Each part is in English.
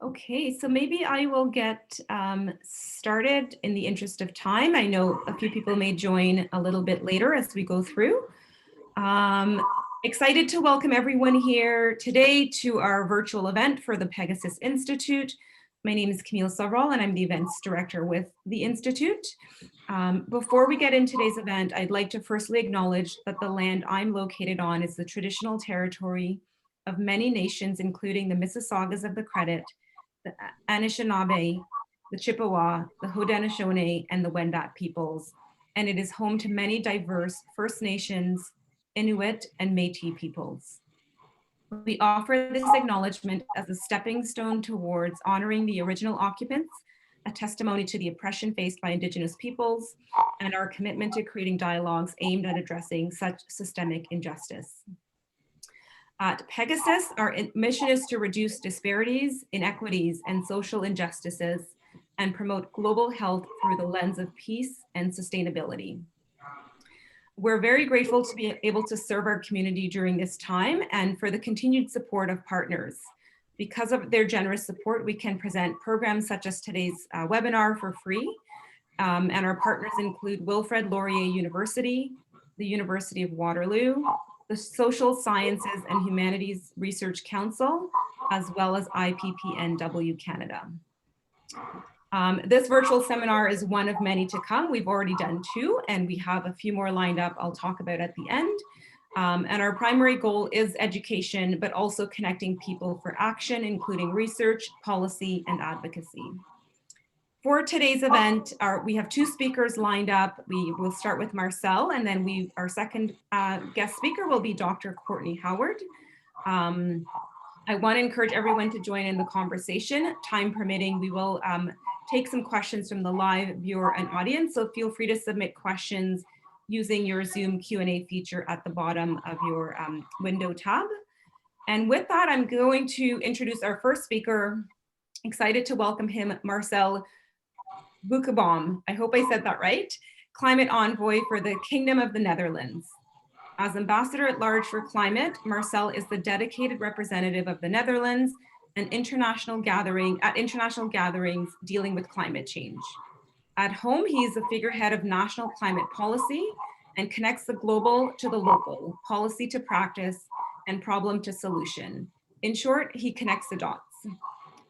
Okay, so maybe I will get started in the interest of time. I know a few people may join a little bit later as we go through. Excited to welcome everyone here today to our virtual event for the PEGASUS Institute. My name is Camille Savrol and I'm the events director with the Institute. Before we get into today's event, I'd like to firstly acknowledge that the land I'm located on is the traditional territory of many nations, including the Mississaugas of the Credit, the Anishinaabe, the Chippewa, the Haudenosaunee, and the Wendat peoples, and it is home to many diverse First Nations, Inuit, and Métis peoples. We offer this acknowledgement as a stepping stone towards honoring the original occupants, a testimony to the oppression faced by Indigenous peoples, and our commitment to creating dialogues aimed at addressing such systemic injustice. At PEGASUS, our mission is to reduce disparities, inequities, and social injustices, and promote global health through the lens of peace and sustainability. We're very grateful to be able to serve our community during this time and for the continued support of partners. Because of their generous support, we can present programs such as today's webinar for free. And our partners include Wilfrid Laurier University, the University of Waterloo, the Social Sciences and Humanities Research Council, as well as IPPNW Canada. This virtual seminar is one of many to come. We've already done 2, and we have a few more lined up I'll talk about at the end. And our primary goal is education, but also connecting people for action, including research, policy, and advocacy. For today's event, we have 2 speakers lined up. We will start with Marcel, and then our second guest speaker will be Dr. Courtney Howard. I want to encourage everyone to join in the conversation. Time permitting, we will take some questions from the live viewer and audience, so feel free to submit questions using your Zoom Q&A feature at the bottom of your window tab. And with that, I'm going to introduce our first speaker. Excited to welcome him, Marcel Boekebaum. I hope I said that right. Climate Envoy for the Kingdom of the Netherlands. As Ambassador at Large for Climate, Marcel is the dedicated representative of the Netherlands and international gatherings dealing with climate change. At home, he is the figurehead of national climate policy and connects the global to the local, policy to practice, and problem to solution. In short, he connects the dots.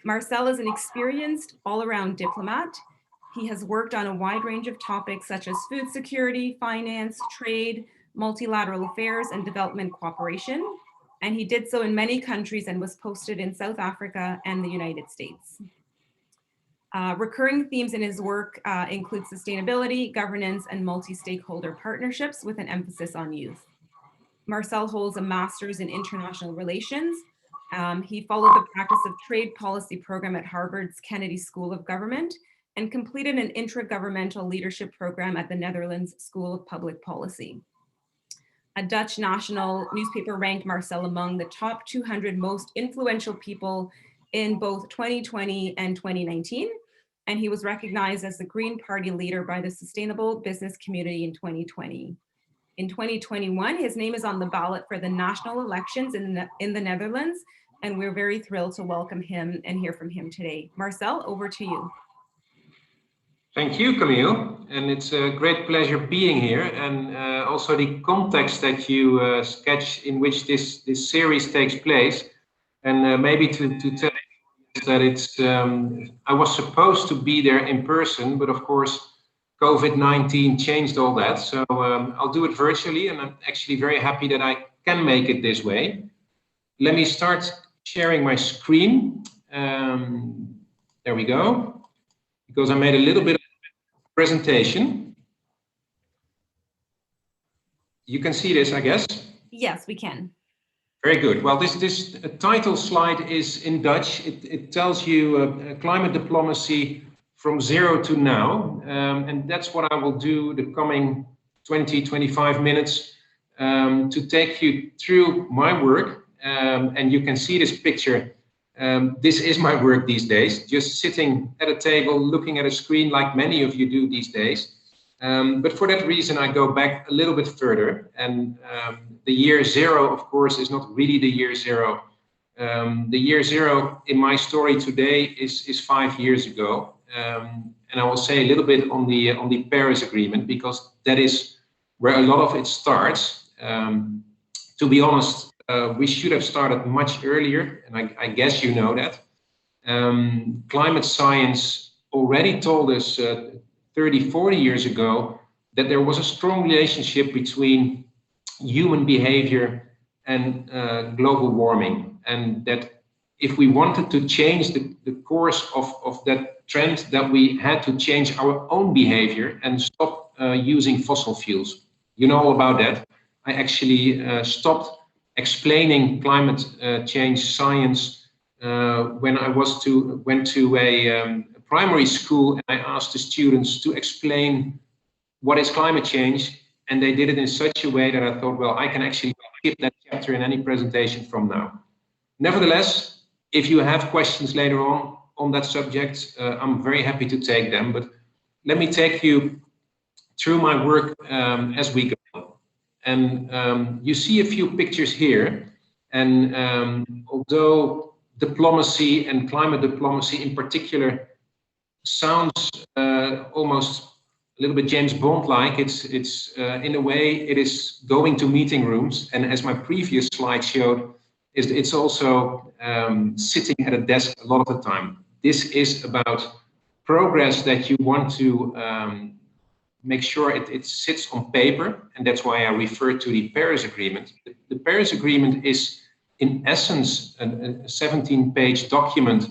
Marcel is an experienced all-around diplomat. He has worked on a wide range of topics such as food security, finance, trade, multilateral affairs, and development cooperation. And he did so in many countries and was posted in South Africa and the United States. Recurring themes in his work include sustainability, governance, and multi-stakeholder partnerships with an emphasis on youth. Marcel holds a master's in international relations. He followed the practice of trade policy program at Harvard's Kennedy School of Government and completed an intragovernmental leadership program at the Netherlands School of Public Policy. A Dutch national newspaper ranked Marcel among the top 200 most influential people in both 2020 and 2019, and he was recognized as the Green Party leader by the Sustainable Business Community in 2020. In 2021, his name is on the ballot for the national elections in the Netherlands, and we're very thrilled to welcome him and hear from him today. Marcel, over to you. Thank you, Camille, and it's a great pleasure being here, and also the context that you sketch in which this series takes place, and maybe to tell you that it's I was supposed to be there in person, but of course COVID-19 changed all that, so I'll do it virtually, and I'm actually very happy that I can make it this way. Let me start sharing my screen. There we go, because I made a little bit of presentation. You can see this, I guess? Yes, we can. Very good. Well, this title slide is in Dutch. It tells you climate diplomacy from zero to now. And that's what I will do the coming 20-25 minutes to take you through my work. And you can see this picture. This is my work these days, just sitting at a table, looking at a screen like many of you do these days. But for that reason, I go back a little bit further. And the year zero, of course, is not really the year zero The year zero in my story today is 5 years ago. And I will say a little bit on the Paris Agreement, because that is where a lot of it starts. To be honest, we should have started much earlier, and I guess you know that. Climate science already told us 30, 40 years ago that there was a strong relationship between human behavior and global warming, and that if we wanted to change the course of that trend, that we had to change our own behavior and stop using fossil fuels. You know all about that. I actually stopped explaining climate change science when I went to a primary school, and I asked the students to explain what is climate change, and they did it in such a way that I thought, well, I can actually skip that chapter in any presentation from now. Nevertheless, if you have questions later on that subject, I'm very happy to take them, but let me take you through my work as we go. And you see a few pictures here, and although diplomacy and climate diplomacy in particular sounds almost a little bit James Bond-like, it's in a way it is going to meeting rooms, and as my previous slide showed, it's also sitting at a desk a lot of the time. This is about progress that you want to make sure it sits on paper, and that's why I refer to the Paris Agreement. The Paris Agreement is in essence a 17-page document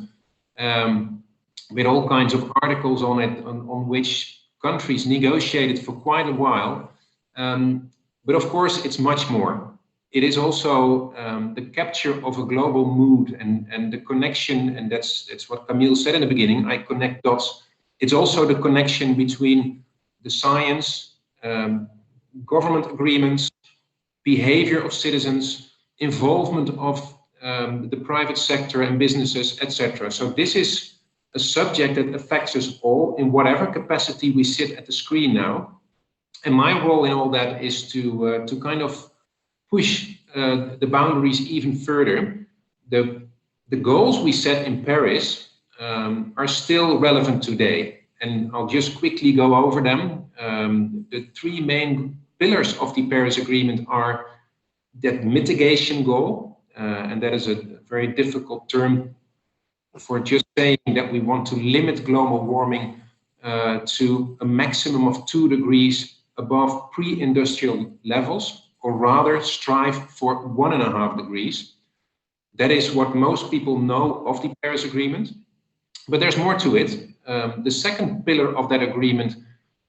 with all kinds of articles on it, on which countries negotiated for quite a while. But of course, it's much more. It is also the capture of a global mood and the connection, and that's what Camille said in the beginning, I connect dots. It's also the connection between the science, government agreements, behavior of citizens, involvement of the private sector and businesses, etc. So this is a subject that affects us all in whatever capacity we sit at the screen now. And my role in all that is to kind of push the boundaries even further. The goals we set in Paris are still relevant today, and I'll just quickly go over them. The three main pillars of the Paris Agreement are that mitigation goal, and that is a very difficult term for just saying that we want to limit global warming to a maximum of 2 degrees above pre-industrial levels, or rather strive for 1.5 degrees. That is what most people know of the Paris Agreement, but there's more to it. The second pillar of that agreement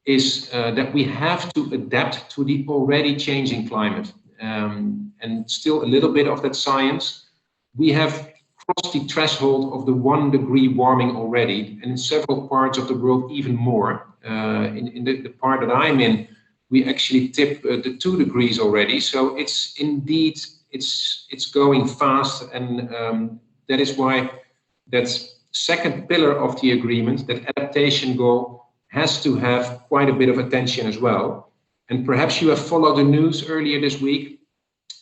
is that we have to adapt to the already changing climate, and still a little bit of that science. We have crossed the threshold of the 1 degree warming already, and in several parts of the world even more. In the part that I'm in, we actually tip the 2 degrees already. So it's indeed, it's going fast, and that is why that second pillar of the agreement, that adaptation goal, has to have quite a bit of attention as well. And perhaps you have followed the news earlier this week.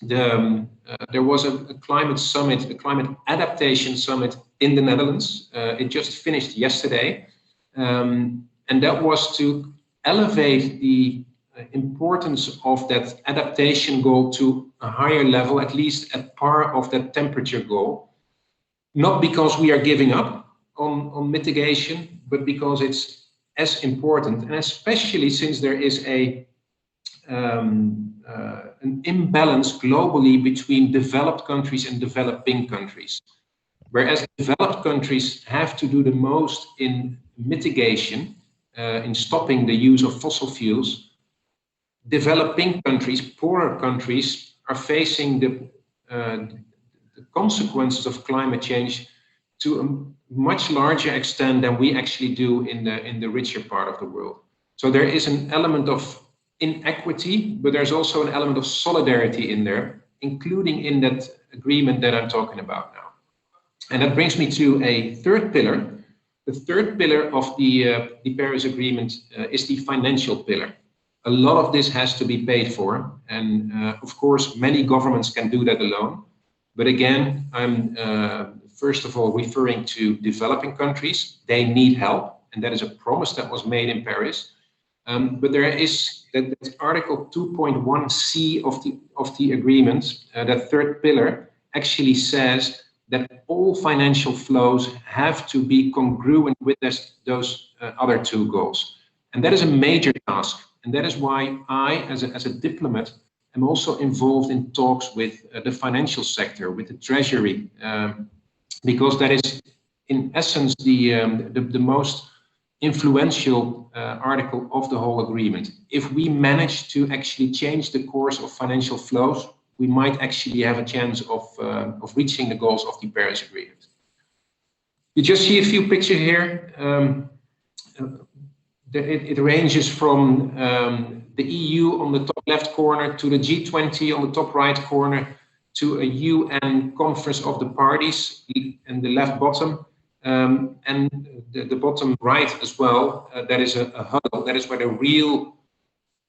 There was a climate summit, a climate adaptation summit in the Netherlands. It just finished yesterday. And that was to elevate the importance of that adaptation goal to a higher level, at least at par of that temperature goal. Not because we are giving up on mitigation, but because it's as important, and especially since there is an imbalance globally between developed countries and developing countries. Whereas developed countries have to do the most in mitigation, in stopping the use of fossil fuels, developing countries, poorer countries, are facing the consequences of climate change to a much larger extent than we actually do in the richer part of the world. So there is an element of inequity, but there's also an element of solidarity in there, including in that agreement that I'm talking about now. And that brings me to a third pillar. The third pillar of the Paris Agreement is the financial pillar. A lot of this has to be paid for, and of course many governments can do that alone, But again, I'm first of all referring to developing countries. They need help, and that is a promise that was made in Paris. But there is that Article 2.1c of the agreement, that third pillar, actually says that all financial flows have to be congruent with those other two goals. And that is a major task. And that is why I, as a diplomat, am also involved in talks with the financial sector, with the Treasury, because that is, in essence, the most influential article of the whole agreement. If we manage to actually change the course of financial flows, we might actually have a chance of reaching the goals of the Paris Agreement. You just see a few pictures here. It ranges from the EU on the top left corner to the G20 on the top right corner to a UN Conference of the Parties in the left bottom. And the bottom right as well, that is a huddle. That is where the real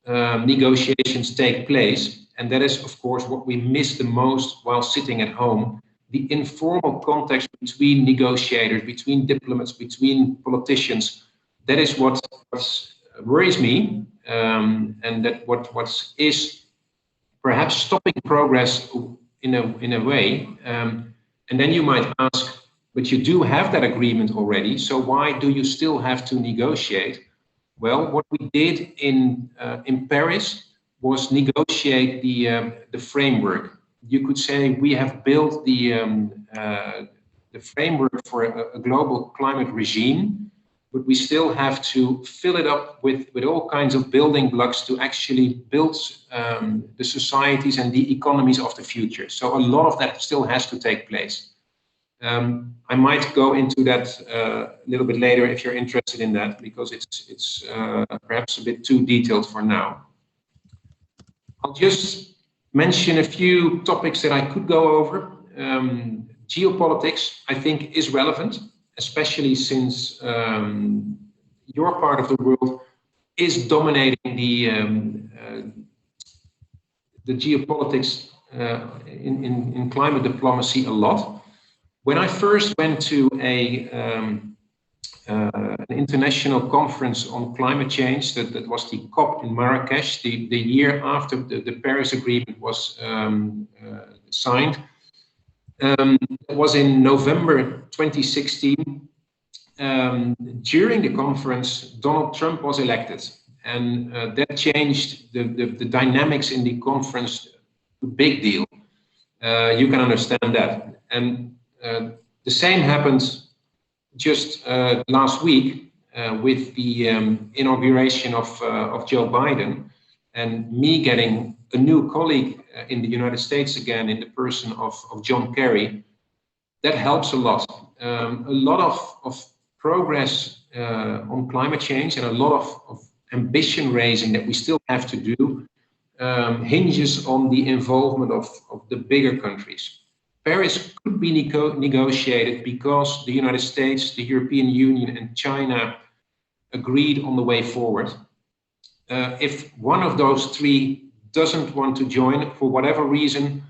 negotiations take place. And that is, of course, what we miss the most while sitting at home. The informal context between negotiators, between diplomats, between politicians. That is what worries me, and that what is perhaps stopping progress in a way. And then you might ask, but you do have that agreement already, so why do you still have to negotiate? Well, what we did in Paris was negotiate the framework. You could say we have built the framework for a global climate regime, but we still have to fill it up with all kinds of building blocks to actually build the societies and the economies of the future. So a lot of that still has to take place. I might go into that a little bit later if you're interested in that, because it's perhaps a bit too detailed for now. I'll just mention a few topics that I could go over. Geopolitics, I think, is relevant, especially since your part of the world is dominating the geopolitics in climate diplomacy a lot. When I first went to an international conference on climate change, that was the COP in Marrakesh, the year after the Paris Agreement was signed. It was in November 2016. During the conference, Donald Trump was elected, and that changed the dynamics in the conference a big deal. You can understand that. And the same happened just last week with the inauguration of Joe Biden, and me getting a new colleague in the United States again in the person of John Kerry. That helps a lot. A lot of progress on climate change and a lot of ambition raising that we still have to do hinges on the involvement of the bigger countries. Paris could be negotiated because the United States, the European Union, and China agreed on the way forward. If one of those three doesn't want to join for whatever reason,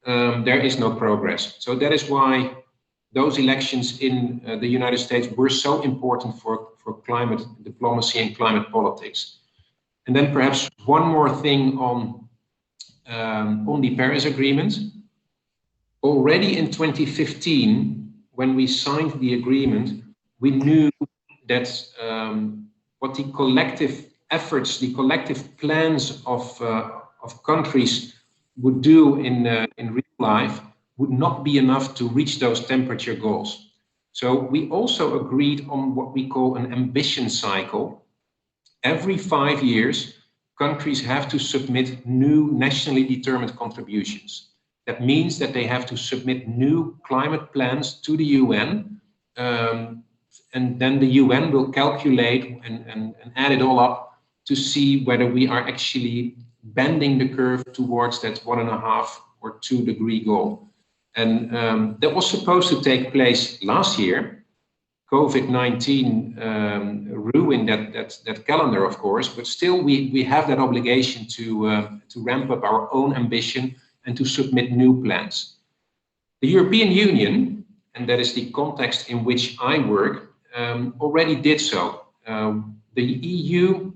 there is no progress. So that is why those elections in the United States were so important for climate diplomacy and climate politics. And then perhaps one more thing on the Paris Agreement. Already in 2015, when we signed the agreement, we knew that what the collective efforts, the collective plans of countries would do in real life would not be enough to reach those temperature goals. So we also agreed on what we call an ambition cycle. Every 5 years, countries have to submit new nationally determined contributions. That means that they have to submit new climate plans to the UN, and then the UN will calculate and add it all up to see whether we are actually bending the curve towards that 1.5 or 2 degree goal. And that was supposed to take place last year. COVID-19 ruined that calendar, of course, but still we have that obligation to ramp up our own ambition and to submit new plans. The European Union, and that is the context in which I work, already did so. The EU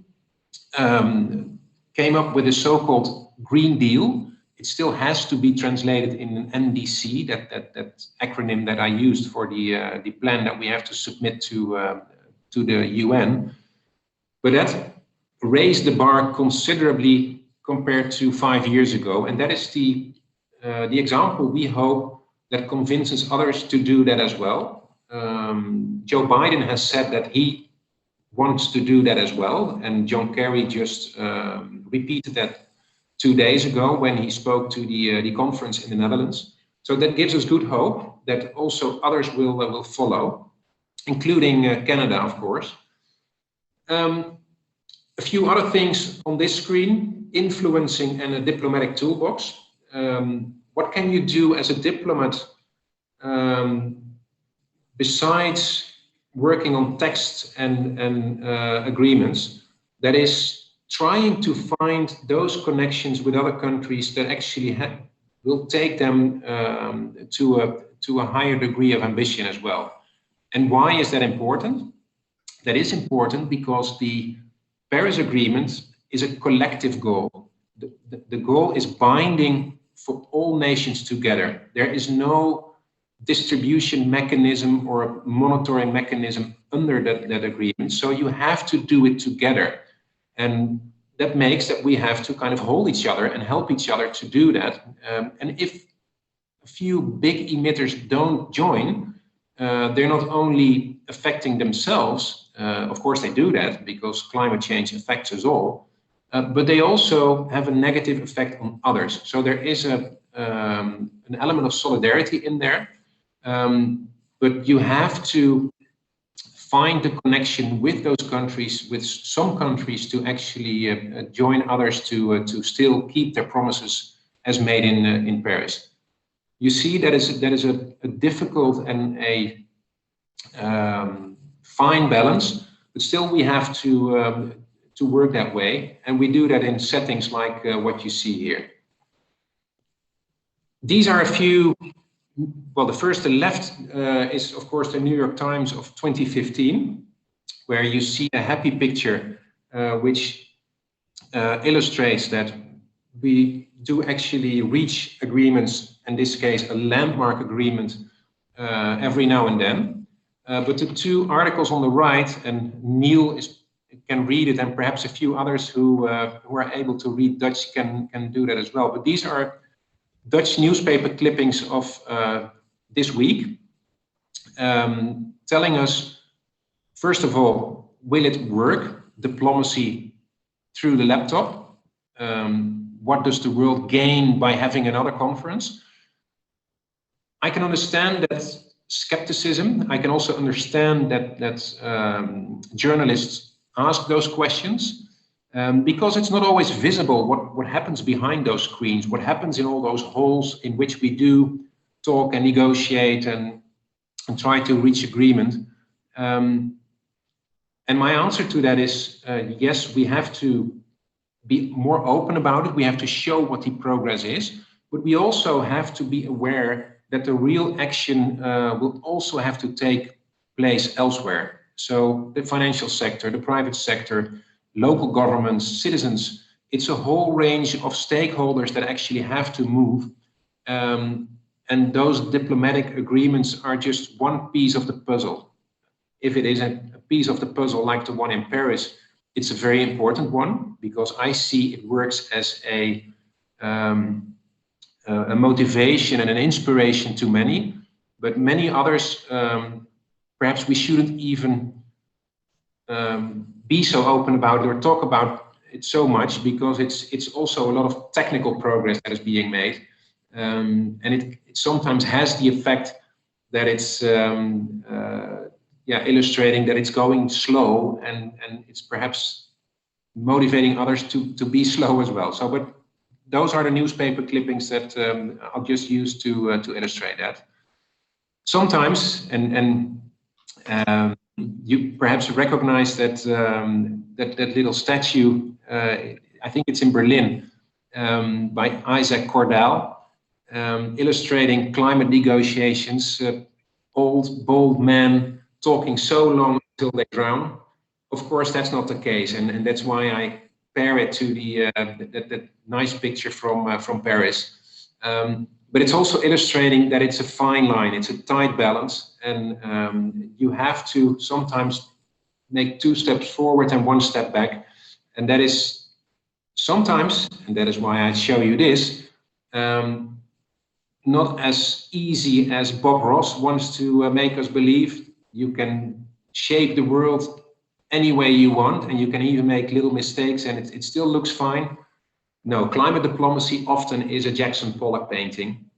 came up with a so-called Green Deal. It still has to be translated in an NDC, that acronym that I used for the plan that we have to submit to the UN. But that raised the bar considerably compared to 5 years ago, and that is the example we hope that convinces others to do that as well. Joe Biden has said that he wants to do that as well, and John Kerry just repeated that 2 days ago when he spoke to the conference in the Netherlands. So that gives us good hope that also others will follow, including Canada, of course. A few other things on this screen: influencing and a diplomatic toolbox. What can you do as a diplomat besides working on texts and agreements? That is, trying to find those connections with other countries that actually will take them to a higher degree of ambition as well. And why is that important? That is important because the Paris Agreement is a collective goal. The goal is binding for all nations together. There is no distribution mechanism or monitoring mechanism under that agreement. So you have to do it together. And that makes that we have to kind of hold each other and help each other to do that. And if a few big emitters don't join, they're not only affecting themselves, of course they do that because climate change affects us all, but they also have a negative effect on others. So there is an element of solidarity in there, but you have to find the connection with those countries, with some countries, to actually join others to still keep their promises as made in Paris. You see, that is a difficult and a fine balance, but still we have to work that way, and we do that in settings like what you see here. These are a few. Well, the first to the left is, of course, the New York Times of 2015, where you see a happy picture which illustrates that we do actually reach agreements, in this case, a landmark agreement, every now and then. But the two articles on the right, and Neil can read it, and perhaps a few others who are able to read Dutch can do that as well. But these are Dutch newspaper clippings of this week, telling us, first of all, will it work, diplomacy through the laptop? What does the world gain by having another conference? I can understand that skepticism. I can also understand that journalists ask those questions. Because it's not always visible what happens behind those screens, what happens in all those holes in which we do talk and negotiate and try to reach agreement. And my answer to that is, yes, we have to be more open about it. We have to show what the progress is, but we also have to be aware that the real action will also have to take place elsewhere. So the financial sector, the private sector, local governments, citizens, it's a whole range of stakeholders that actually have to move. And those diplomatic agreements are just one piece of the puzzle. If it is a piece of the puzzle like the one in Paris, it's a very important one, because I see it works as a motivation and an inspiration to many, but many others, perhaps we shouldn't even be so open about it or talk about it so much, because it's also a lot of technical progress that is being made, and it sometimes has the effect that it's illustrating that it's going slow, and it's perhaps motivating others to be slow as well. So, but those are the newspaper clippings that I'll just use to illustrate that. Sometimes, you perhaps recognize that that little statue. I think it's in Berlin, by Isaac Cordell. illustrating climate negotiations, old, bold men talking so long until they drown. Of course, that's not the case, and that's why I pair it to that nice picture from Paris. But it's also illustrating that it's a fine line, it's a tight balance, and you have to sometimes make 2 steps forward and 1 step back, and that is sometimes, and that is why I show you this, not as easy as Bob Ross wants to make us believe. You can shape the world any way you want, and you can even make little mistakes and it still looks fine. No, climate diplomacy often is a Jackson Pollock painting.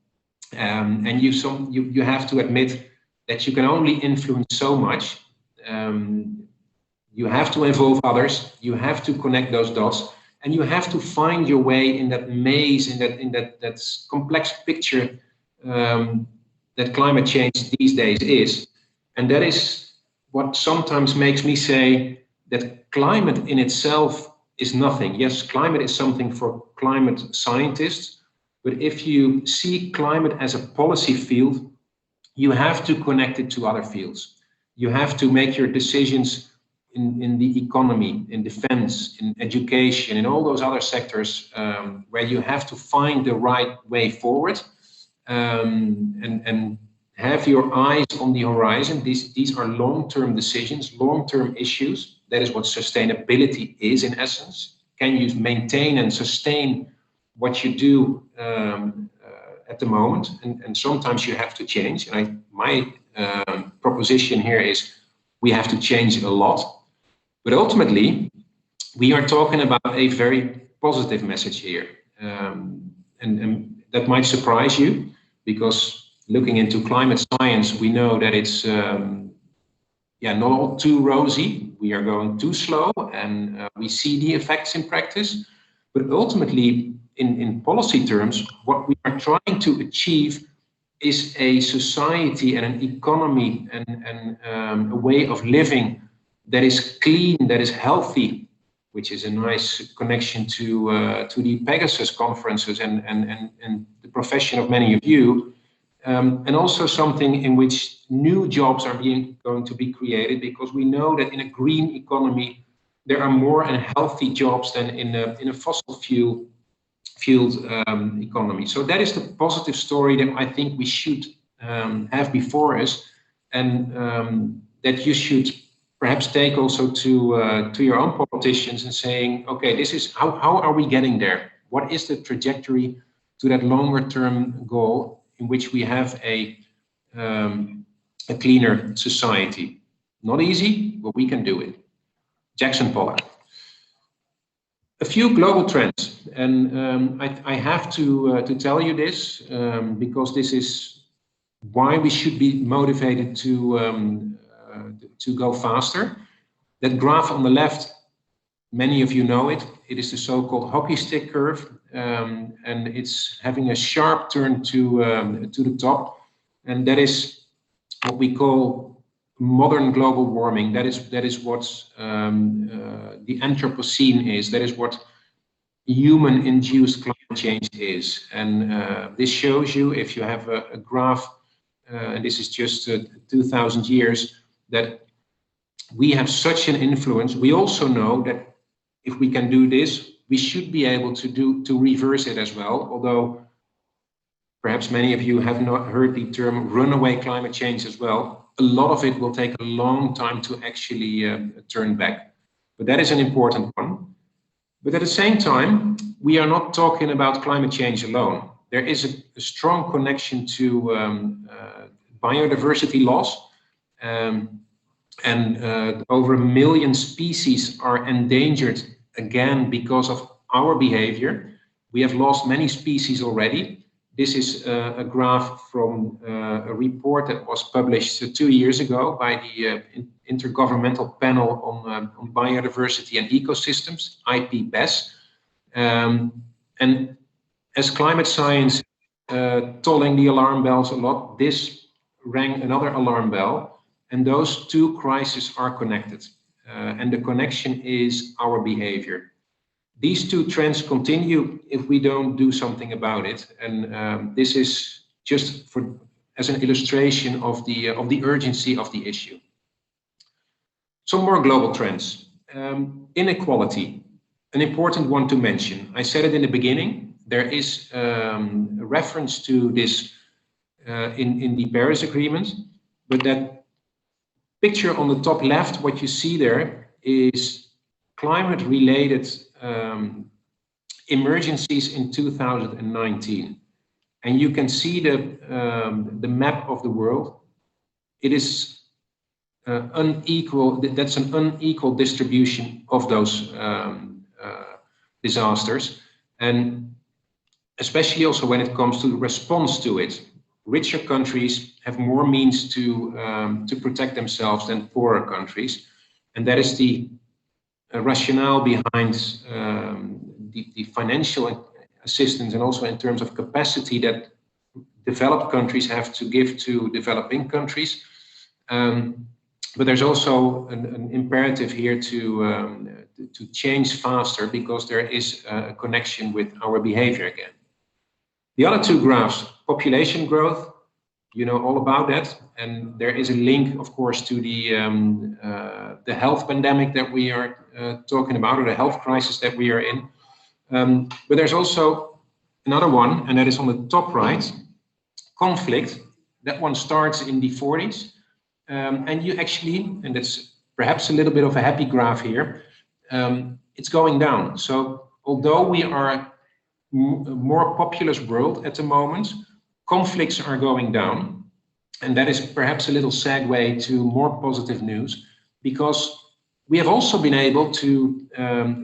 And you have to admit that you can only influence so much. You have to involve others, you have to connect those dots, and you have to find your way in that maze, in that complex picture that climate change these days is. And that is what sometimes makes me say that climate in itself is nothing. Yes, climate is something for climate scientists, but if you see climate as a policy field, you have to connect it to other fields. You have to make your decisions in the economy, in defense, in education, in all those other sectors where you have to find the right way forward and have your eyes on the horizon. These are long-term decisions, long-term issues. That is what sustainability is in essence. Can you maintain and sustain what you do at the moment? And sometimes you have to change. And my proposition here is we have to change a lot. But ultimately, we are talking about a very positive message here. And that might surprise you, because looking into climate science, we know that it's not all too rosy. We are going too slow, and we see the effects in practice. But ultimately, in policy terms, what we are trying to achieve is a society and an economy and a way of living that is clean, that is healthy, which is a nice connection to the PEGASUS conferences and the profession of many of you, and also something in which new jobs are going to be created, because we know that in a green economy there are more and healthy jobs than in a fossil fueled economy. So that is the positive story that I think we should have before us, and that you should perhaps take also to your own politicians and saying, okay, this is how are we getting there? What is the trajectory to that longer term goal in which we have a cleaner society? Not easy, but we can do it. Jackson Pollock. A few global trends, and I have to tell you this because this is why we should be motivated to go faster. That graph on the left, many of you know it. It is the so-called hockey stick curve, and it's having a sharp turn to the top, and that is what we call modern global warming. That is what the Anthropocene is. That is what human-induced climate change is. And this shows you, if you have a graph, and this is just 2,000 years, that we have such an influence. We also know that if we can do this, we should be able to reverse it as well. Although perhaps many of you have not heard the term runaway climate change as well. A lot of it will take a long time to actually turn back. But that is an important one. But at the same time, we are not talking about climate change alone. There is a strong connection to biodiversity loss. And over 1 million species are endangered again because of our behavior. We have lost many species already. This is a graph from a report that was published 2 years ago by the Intergovernmental Panel on Biodiversity and Ecosystems, IPBES. And as climate science tolling the alarm bells a lot, this rang another alarm bell. And those two crises are connected. And the connection is our behavior. these two trends continue if we don't do something about it. And this is just as an illustration of the urgency of the issue. Some more global trends. Inequality, an important one to mention. I said it in the beginning. There is a reference to this in the Paris Agreement, but that picture on the top left, what you see there is climate-related emergencies in 2019. And you can see the map of the world. It is unequal. That's an unequal distribution of those disasters, and especially also when it comes to the response to it. Richer countries have more means to protect themselves than poorer countries, and that is the rationale behind the financial assistance, and also in terms of capacity that developed countries have to give to developing countries. But there's also an imperative here to change faster, because there is a connection with our behavior again. The other two graphs, population growth, you know all about that, and there is a link, of course, to the health pandemic that we are talking about, or the health crisis that we are in. But there's also another one, and that is on the top right, conflict. That one starts in the 40s. And you actually, and it's perhaps a little bit of a happy graph here, it's going down. So although we are a more populous world at the moment, conflicts are going down. And that is perhaps a little segue to more positive news, because we have also been able to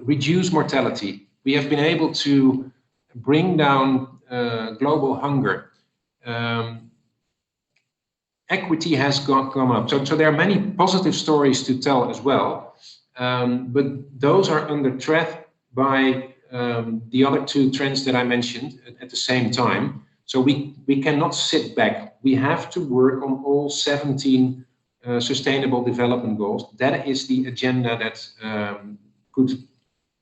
reduce mortality. We have been able to bring down global hunger. Equity has come up. So there are many positive stories to tell as well, but those are under threat by the other two trends that I mentioned at the same time. So we cannot sit back. We have to work on all 17 sustainable development goals. That is the agenda that could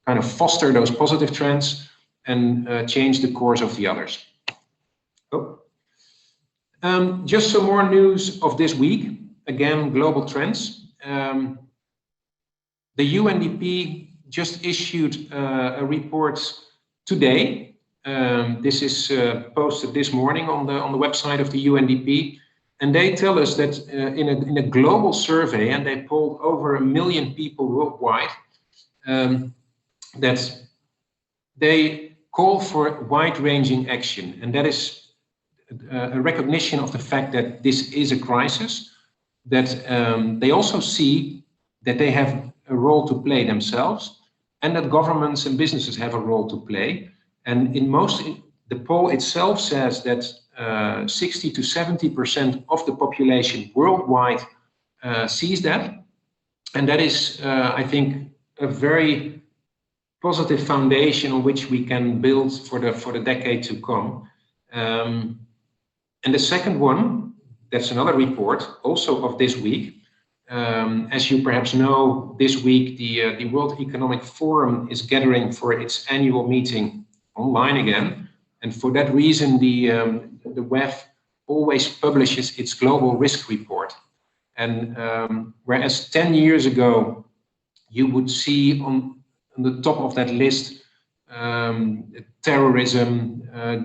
kind of foster those positive trends and change the course of the others. Oh. Just some more news of this week. Again, global trends. The UNDP just issued a report today. This is posted this morning on the website of the UNDP, and they tell us that in a global survey, and they polled over 1 million people worldwide, that they call for wide-ranging action, and that is a recognition of the fact that this is a crisis, that they also see that they have a role to play themselves, and that governments and businesses have a role to play. And the poll itself says that 60 to 70% of the population worldwide sees that. And that is, I think, a very positive foundation on which we can build for the decade to come. And the second one, that's another report, also of this week. As you perhaps know, this week the World Economic Forum is gathering for its annual meeting online again. And for that reason, the WEF always publishes its global risk report. And whereas 10 years ago, you would see on the top of that list terrorism,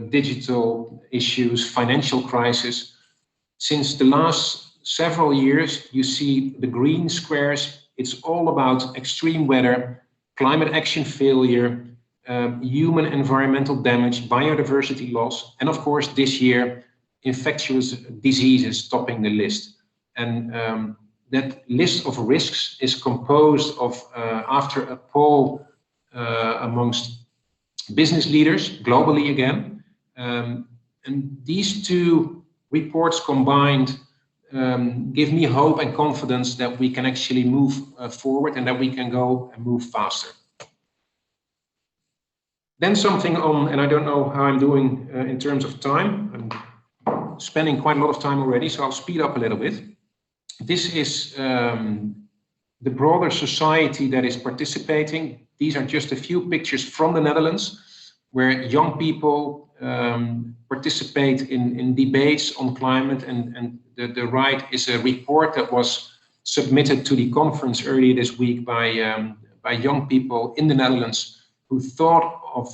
digital issues, financial crisis. Since the last several years, you see the green squares. It's all about extreme weather, climate action failure, human environmental damage, biodiversity loss, and of course this year, infectious diseases topping the list. And that list of risks is composed of, after a poll amongst business leaders globally again, and these two reports combined give me hope and confidence that we can actually move forward, and that we can go and move faster. Then something on, and I don't know how I'm doing in terms of time. I'm spending quite a lot of time already, so I'll speed up a little bit. This is the broader society that is participating. These are just a few pictures from the Netherlands, where young people participate in debates on climate. And the right is a report that was submitted to the conference earlier this week by young people in the Netherlands who thought of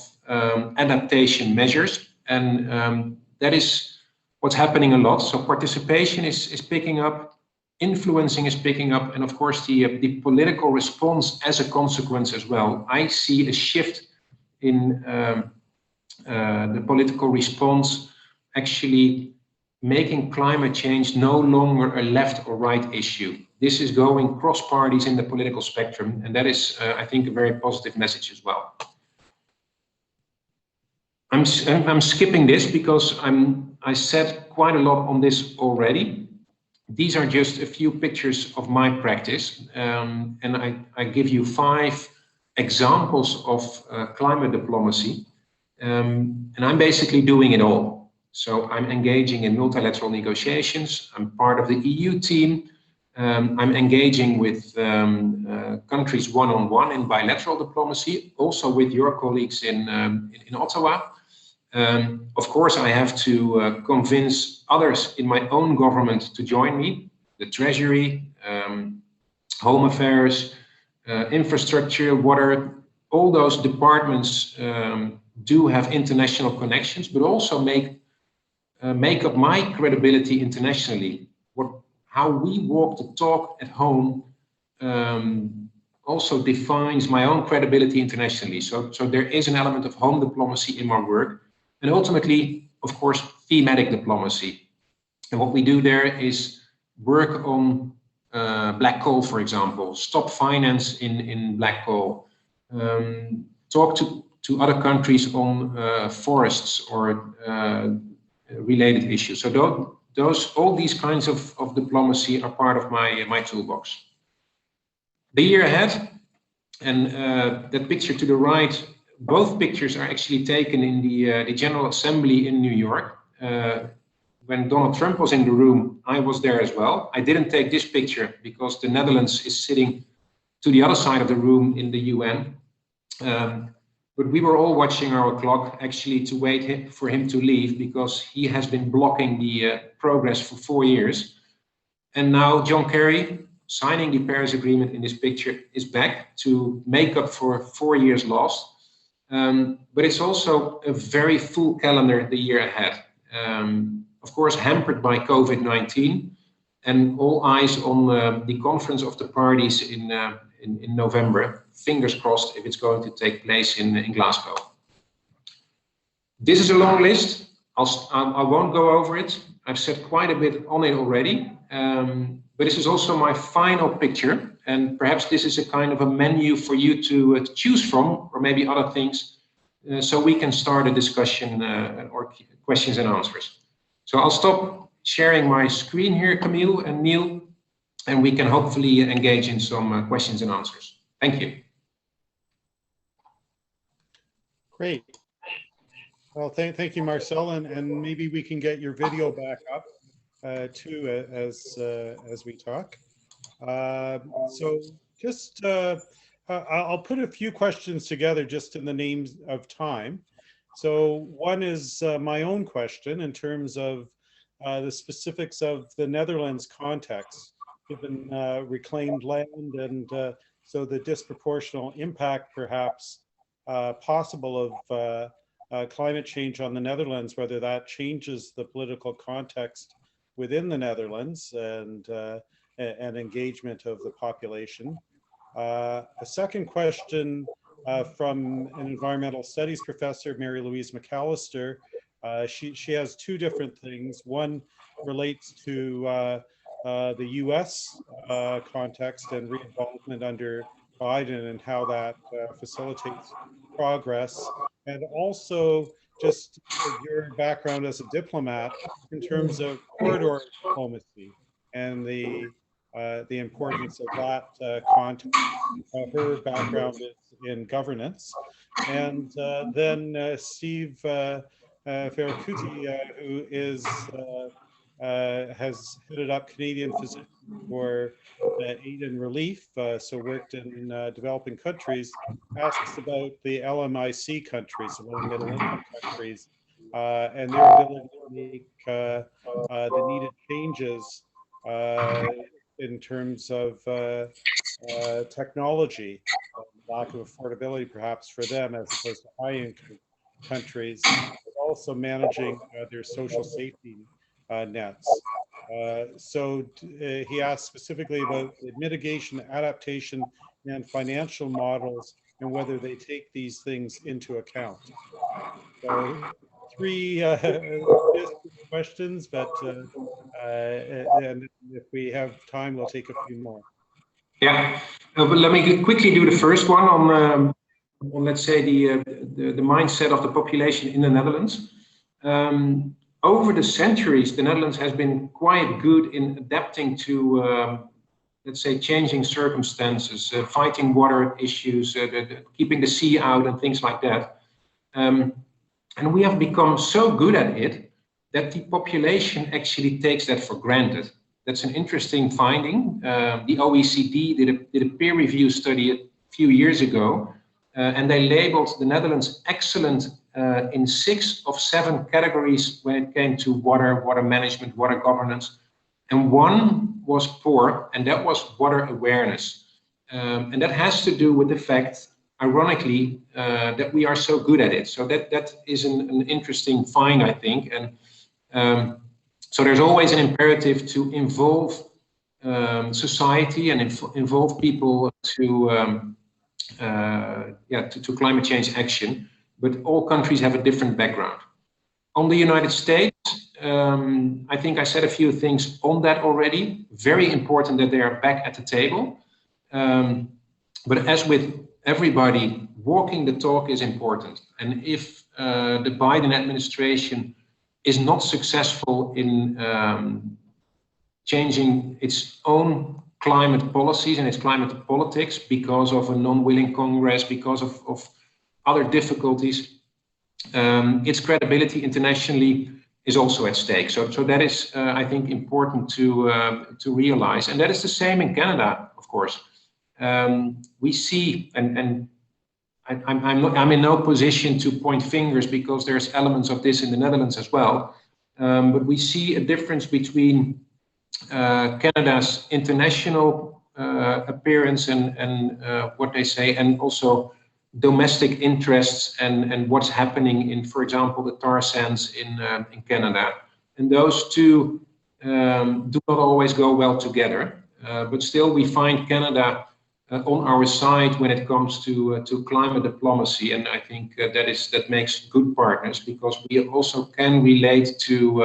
adaptation measures. And that is what's happening a lot. So participation is picking up, influencing is picking up, and of course the political response as a consequence as well. I see a shift in the political response actually making climate change no longer a left or right issue. This is going cross parties in the political spectrum, and that is, I think, a very positive message as well. I'm skipping this because I said quite a lot on this already. These are just a few pictures of my practice, and I give you 5 examples of climate diplomacy, and I'm basically doing it all. So I'm engaging in multilateral negotiations. I'm part of the EU team. I'm engaging with countries one-on-one in bilateral diplomacy, also with your colleagues in Ottawa. Of course, I have to convince others in my own government to join me, the Treasury, Home Affairs, infrastructure, water. All those departments do have international connections, but also make up my credibility internationally. How we walk the talk at home also defines my own credibility internationally. So there is an element of home diplomacy in my work. And ultimately, of course, thematic diplomacy. And what we do there is work on black coal, for example, stop finance in black coal, talk to other countries on forests or related issues. So all these kinds of diplomacy are part of my toolbox. The year ahead, and that picture to the right, both pictures are actually taken in the General Assembly in New York. When Donald Trump was in the room, I was there as well. I didn't take this picture because the Netherlands is sitting to the other side of the room in the UN. But we were all watching our clock actually to wait for him to leave because he has been blocking the progress for 4 years. And now John Kerry, signing the Paris Agreement in this picture, is back to make up for 4 years lost. But it's also a very full calendar the year ahead. Of course, hampered by COVID-19, and all eyes on the conference of the parties in November. Fingers crossed if it's going to take place in Glasgow. This is a long list. I won't go over it. I've said quite a bit on it already. But this is also my final picture, and perhaps this is a kind of a menu for you to choose from, or maybe other things, so we can start a discussion or questions and answers. So I'll stop sharing my screen here, Camille and Neil, and we can hopefully engage in some questions and answers. Thank you. Great. Well, thank you, Marcel, and maybe we can get your video back up too as we talk. So just I'll put a few questions together just in the names of time. So one is my own question in terms of the specifics of the Netherlands context, given reclaimed land and so the disproportional impact perhaps possible of climate change on the Netherlands, whether that changes the political context within the Netherlands and engagement of the population. A second question from an environmental studies professor, Mary Louise McAllister. She has 2 different things. One relates to the US context and re-involvement under Biden and how that facilitates progress, and also just your background as a diplomat in terms of corridor diplomacy and the importance of that context. Her background is in governance, and then Steve Ferracuti, who is has headed up Canadian Physicians for Aid and Relief, so worked in developing countries, asks about the LMIC countries, the low and middle income countries, and their ability to make the needed changes in terms of technology, lack of affordability perhaps for them as opposed to high income countries, but also managing their social safety nets. He asked specifically about the mitigation, adaptation, and financial models and whether they take these things into account. So three questions, but and if we have time, we'll take a few more. Yeah, but let me quickly do the first one on let's say the mindset of the population in the Netherlands. Over the centuries, the Netherlands has been quite good in adapting to, let's say, changing circumstances, fighting water issues, keeping the sea out and things like that. And we have become so good at it that the population actually takes that for granted. That's an interesting finding. The OECD did a peer review study a few years ago, and they labeled the Netherlands excellent in 6 of 7 categories when it came to water management, water governance. And one was poor, and that was water awareness. And that has to do with the fact, ironically, that we are so good at it. So that is an interesting find, I think. And so there's always an imperative to involve society and involve people to climate change action, but all countries have a different background. On the United States, I think I said a few things on that already. Very important that they are back at the table. But as with everybody, walking the talk is important. And if the Biden administration is not successful in changing its own climate policies and its climate politics because of a non-willing Congress, because of other difficulties, its credibility internationally is also at stake. So that is, I think, important to realize. And that is the same in Canada, of course. We see, and I'm in no position to point fingers because there's elements of this in the Netherlands as well. But we see a difference between Canada's international appearance and what they say, and also domestic interests and what's happening in, for example, the tar sands in Canada. And those two do not always go well together. But still, we find Canada on our side when it comes to climate diplomacy, and I think that makes good partners because we also can relate to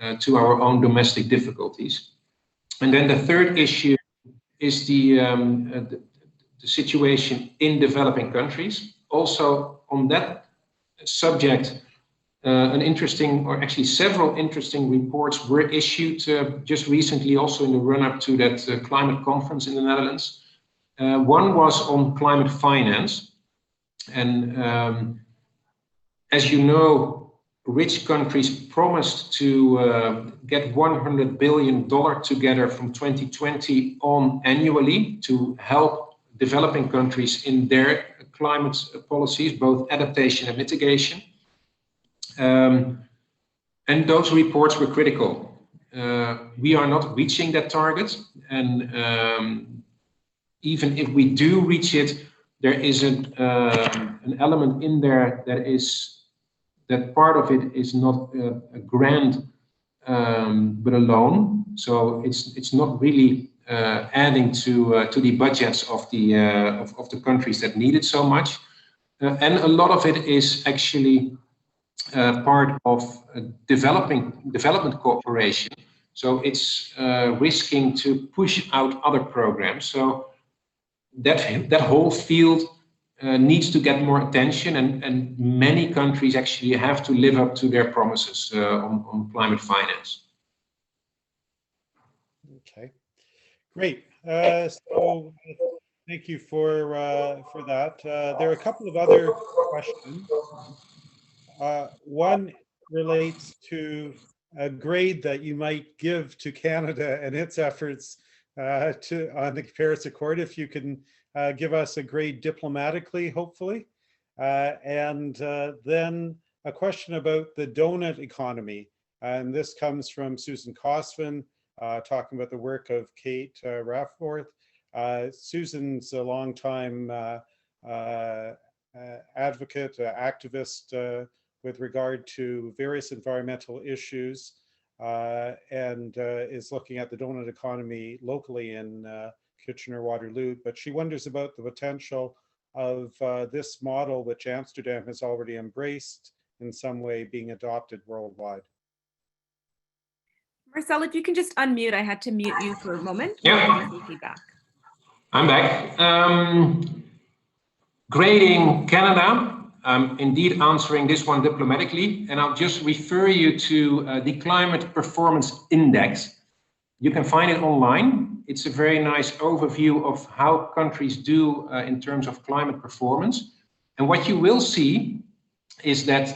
our own domestic difficulties. And then the third issue is the situation in developing countries. Also on that subject, an interesting, or actually several interesting reports were issued just recently, also in the run-up to that climate conference in the Netherlands. One was on climate finance. And as you know, rich countries promised to get $100 billion together from 2020 on annually to help developing countries in their climate policies, both adaptation and mitigation. And those reports were critical. We are not reaching that target. And even if we do reach it, there is an element in there that part of it is not a grant, but a loan. So it's not really adding to the budgets of the countries that need it so much, and a lot of it is actually part of development cooperation. So it's risking to push out other programs. So that whole field needs to get more attention, and many countries actually have to live up to their promises on climate finance. Okay, great. So thank you for that. There are a couple of other questions. One relates to a grade that you might give to Canada and its efforts on the Paris Accord, if you can give us a grade diplomatically, hopefully. And then a question about the donut economy. And this comes from Susan Cosvin, talking about the work of Kate Raffworth. Susan's a longtime advocate, activist with regard to various environmental issues, and is looking at the donut economy locally in Kitchener-Waterloo. But she wonders about the potential of this model, which Amsterdam has already embraced, in some way being adopted worldwide. Marcel, if you can just unmute, I had to mute you for a moment. Yeah. Feedback. I'm back. Grading Canada. I'm indeed answering this one diplomatically, and I'll just refer you to the Climate Performance Index. You can find it online. It's a very nice overview of how countries do in terms of climate performance. And what you will see is that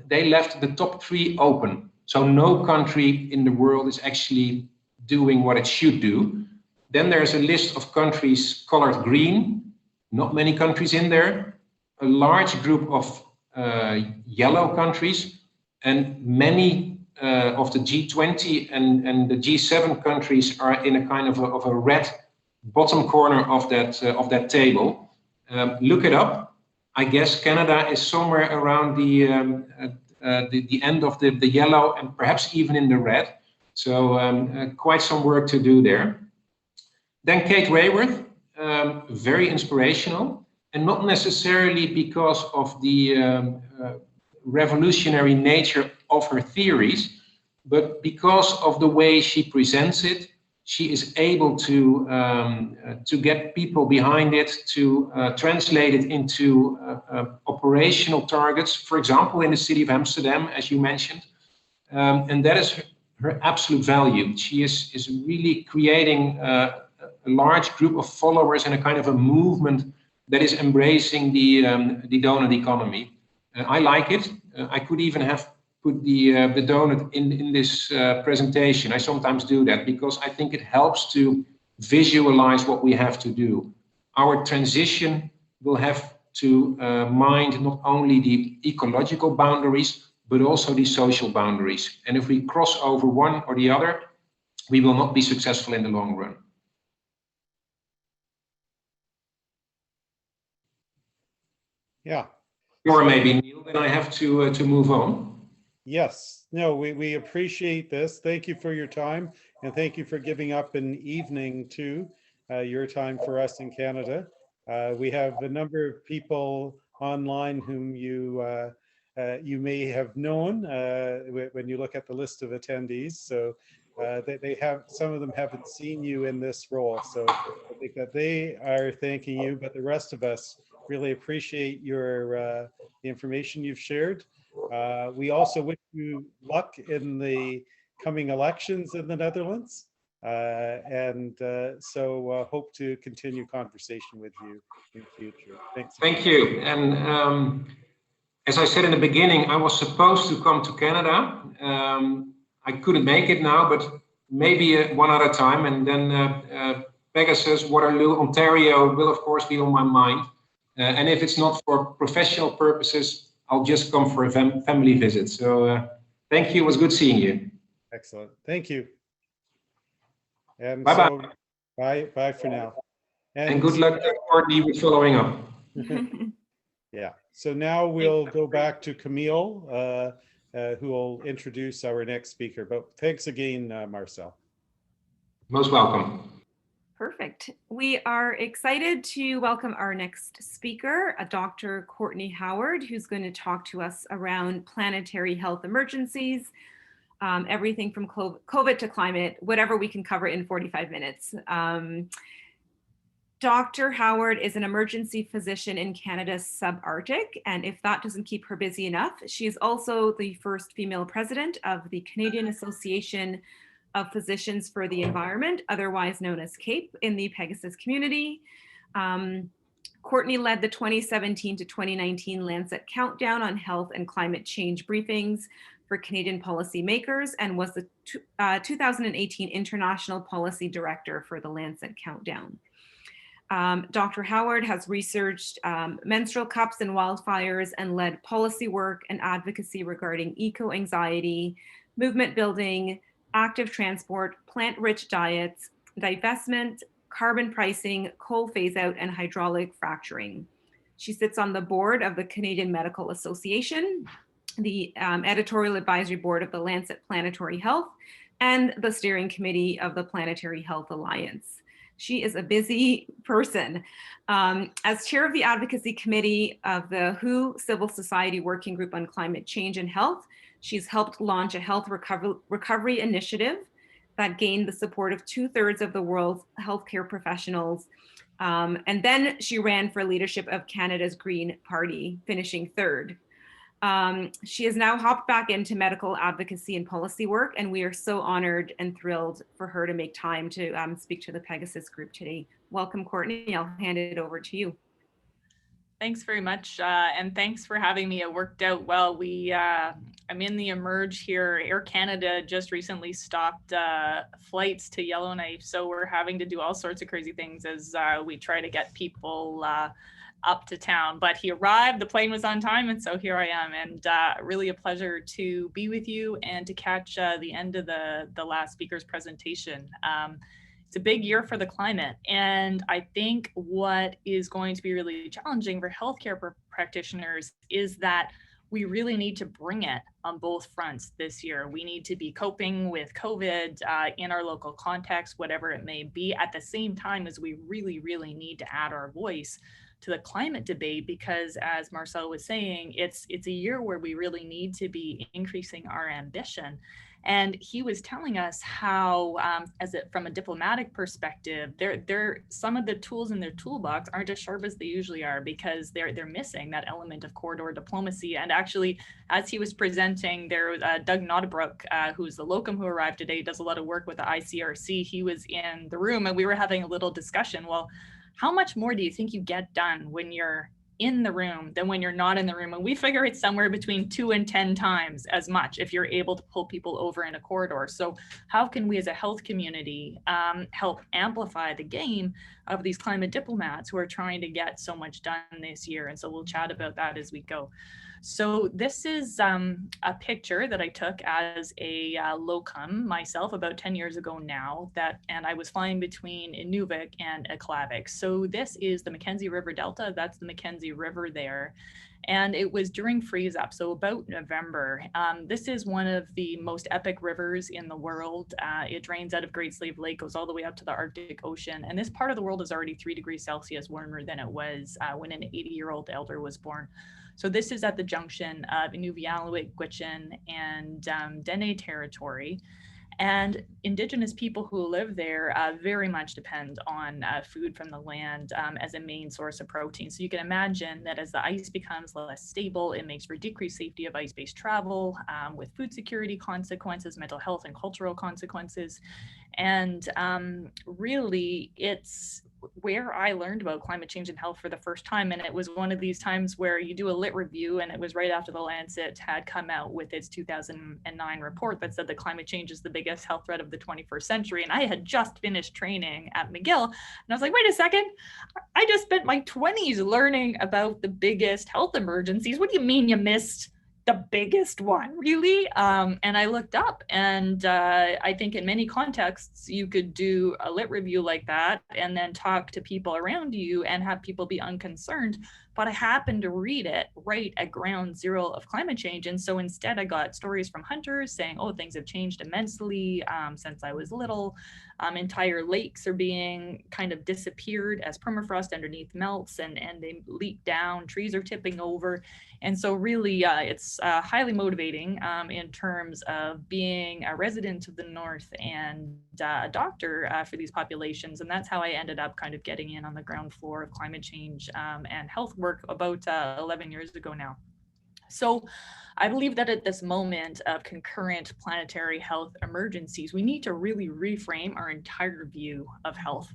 they left the top 3 open. So no country in the world is actually doing what it should do. Then there's a list of countries colored green, not many countries in there, a large group of yellow countries, and many of the G20 and the G7 countries are in a kind of a red bottom corner of that table. Look it up. I guess Canada is somewhere around the end of the yellow and perhaps even in the red. So quite some work to do there. Then Kate Raworth, very inspirational, and not necessarily because of the revolutionary nature of her theories, but because of the way she presents it. She is able to get people behind it, to translate it into operational targets, for example, in the city of Amsterdam, as you mentioned. And that is her absolute value. She is really creating a large group of followers and a kind of a movement that is embracing the donut economy. I like it. I could even have put the donut in this presentation. I sometimes do that because I think it helps to visualize what we have to do. Our transition will have to mind not only the ecological boundaries, but also the social boundaries. And if we cross over one or the other, we will not be successful in the long run. Yeah. Or maybe, Neil, then I have to move on. Yes, no, we appreciate this. Thank you for your time, and thank you for giving up an evening too, your time for us in Canada. We have a number of people online whom you may have known when you look at the list of attendees. So they have, some of them haven't seen you in this role. So I think that they are thanking you, but the rest of us really appreciate your the information you've shared. We also wish you luck in the coming elections in the Netherlands, and so hope to continue conversation with you in future. Thanks. Thank you. And as I said in the beginning, I was supposed to come to Canada. I couldn't make it now, but maybe one other time. And then PEGASUS, Waterloo, Ontario will of course be on my mind. And if it's not for professional purposes, I'll just come for a family visit. So thank you. It was good seeing you. Excellent. Thank you. And bye-bye. So bye for now. And good luck, Courtney, with following up. Yeah. So now we'll go back to Camille, who will introduce our next speaker. But thanks again, Marcel. Most welcome. Perfect. We are excited to welcome our next speaker, Dr. Courtney Howard, who's going to talk to us around planetary health emergencies, everything from COVID to climate, whatever we can cover in 45 minutes. Dr. Howard is an emergency physician in Canada's subarctic, and if that doesn't keep her busy enough, she is also the first female president of the Canadian Association of Physicians for the Environment, otherwise known as CAPE, in the PEGASUS community. Courtney led the 2017 to 2019 Lancet Countdown on Health and Climate Change briefings, for Canadian policymakers and was the 2018 International Policy Director for the Lancet Countdown. Dr. Howard has researched menstrual cups and wildfires and led policy work and advocacy regarding eco-anxiety, movement building, active transport, plant-rich diets, divestment, carbon pricing, coal phase-out, and hydraulic fracturing. She sits on the board of the Canadian Medical Association, the editorial advisory board of the Lancet Planetary Health, and the steering committee of the Planetary Health Alliance. She is a busy person. As chair of the advocacy committee of the WHO Civil Society Working Group on Climate Change and Health, she's helped launch a health recovery initiative that gained the support of 2/3 of the world's healthcare professionals. And then she ran for leadership of Canada's Green Party, finishing 3rd. She has now hopped back into medical advocacy and policy work, and we are so honored and thrilled for her to make time to speak to the PEGASUS group today. Welcome, Courtney. I'll hand it over to you. Thanks very much, and thanks for having me. It worked out well. I'm in the Emerge here. Air Canada just recently stopped flights to Yellowknife, so we're having to do all sorts of crazy things as we try to get people up to town. But he arrived, the plane was on time, and so here I am, and really a pleasure to be with you and to catch the end of the last speaker's presentation. It's a big year for the climate, and I think what is going to be really challenging for healthcare practitioners is that we really need to bring it on both fronts this year. We need to be coping with COVID in our local context, whatever it may be, at the same time as we really, really need to add our voice to the climate debate, because as Marcel was saying, it's a year where we really need to be increasing our ambition. And he was telling us how, from a diplomatic perspective, some of the tools in their toolbox aren't as sharp as they usually are, because they're missing that element of corridor diplomacy. And actually, as he was presenting, there was Doug Nottebrook, who's the locum who arrived today, does a lot of work with the ICRC. He was in the room, and we were having a little discussion. Well, how much more do you think you get done when you're in the room than when you're not in the room? And we figure it's somewhere between 2 and 10 times as much if you're able to pull people over in a corridor. So how can we as a health community help amplify the game of these climate diplomats who are trying to get so much done this year? And so we'll chat about that as we go. So this is a picture that I took as a locum myself about 10 years ago now, and I was flying between Inuvik and Aklavik. So this is the Mackenzie River Delta. That's the Mackenzie River there. And it was during freeze up, so about November. This is one of the most epic rivers in the world. It drains out of Great Slave Lake, goes all the way up to the Arctic Ocean. And this part of the world is already 3 degrees Celsius warmer than it was when an 80-year-old elder was born. So this is at the junction of Inuvialuit, Gwich'in, and Dene territory. And Indigenous people who live there very much depend on food from the land as a main source of protein. So you can imagine that as the ice becomes less stable, it makes for decreased safety of ice-based travel with food security consequences, mental health and cultural consequences. And really, it's where I learned about climate change and health for the first time. And it was one of these times where you do a lit review, and it was right after the Lancet had come out with its 2009 report that said that climate change is the biggest health threat of the 21st century. And I had just finished training at McGill, and I was like, wait a second, I just spent my 20s learning about the biggest health emergencies. What do you mean you missed the biggest one, really? And I looked up, and I think in many contexts, you could do a lit review like that and then talk to people around you and have people be unconcerned. But I happened to read it right at ground zero of climate change. And so instead I got stories from hunters saying, oh, things have changed immensely since I was little. Entire lakes are being kind of disappeared as permafrost underneath melts and they leak down, trees are tipping over. And so really it's highly motivating in terms of being a resident of the North and a doctor for these populations. And that's how I ended up kind of getting in on the ground floor of climate change and health work about 11 years ago now. So I believe that at this moment of concurrent planetary health emergencies, we need to really reframe our entire view of health.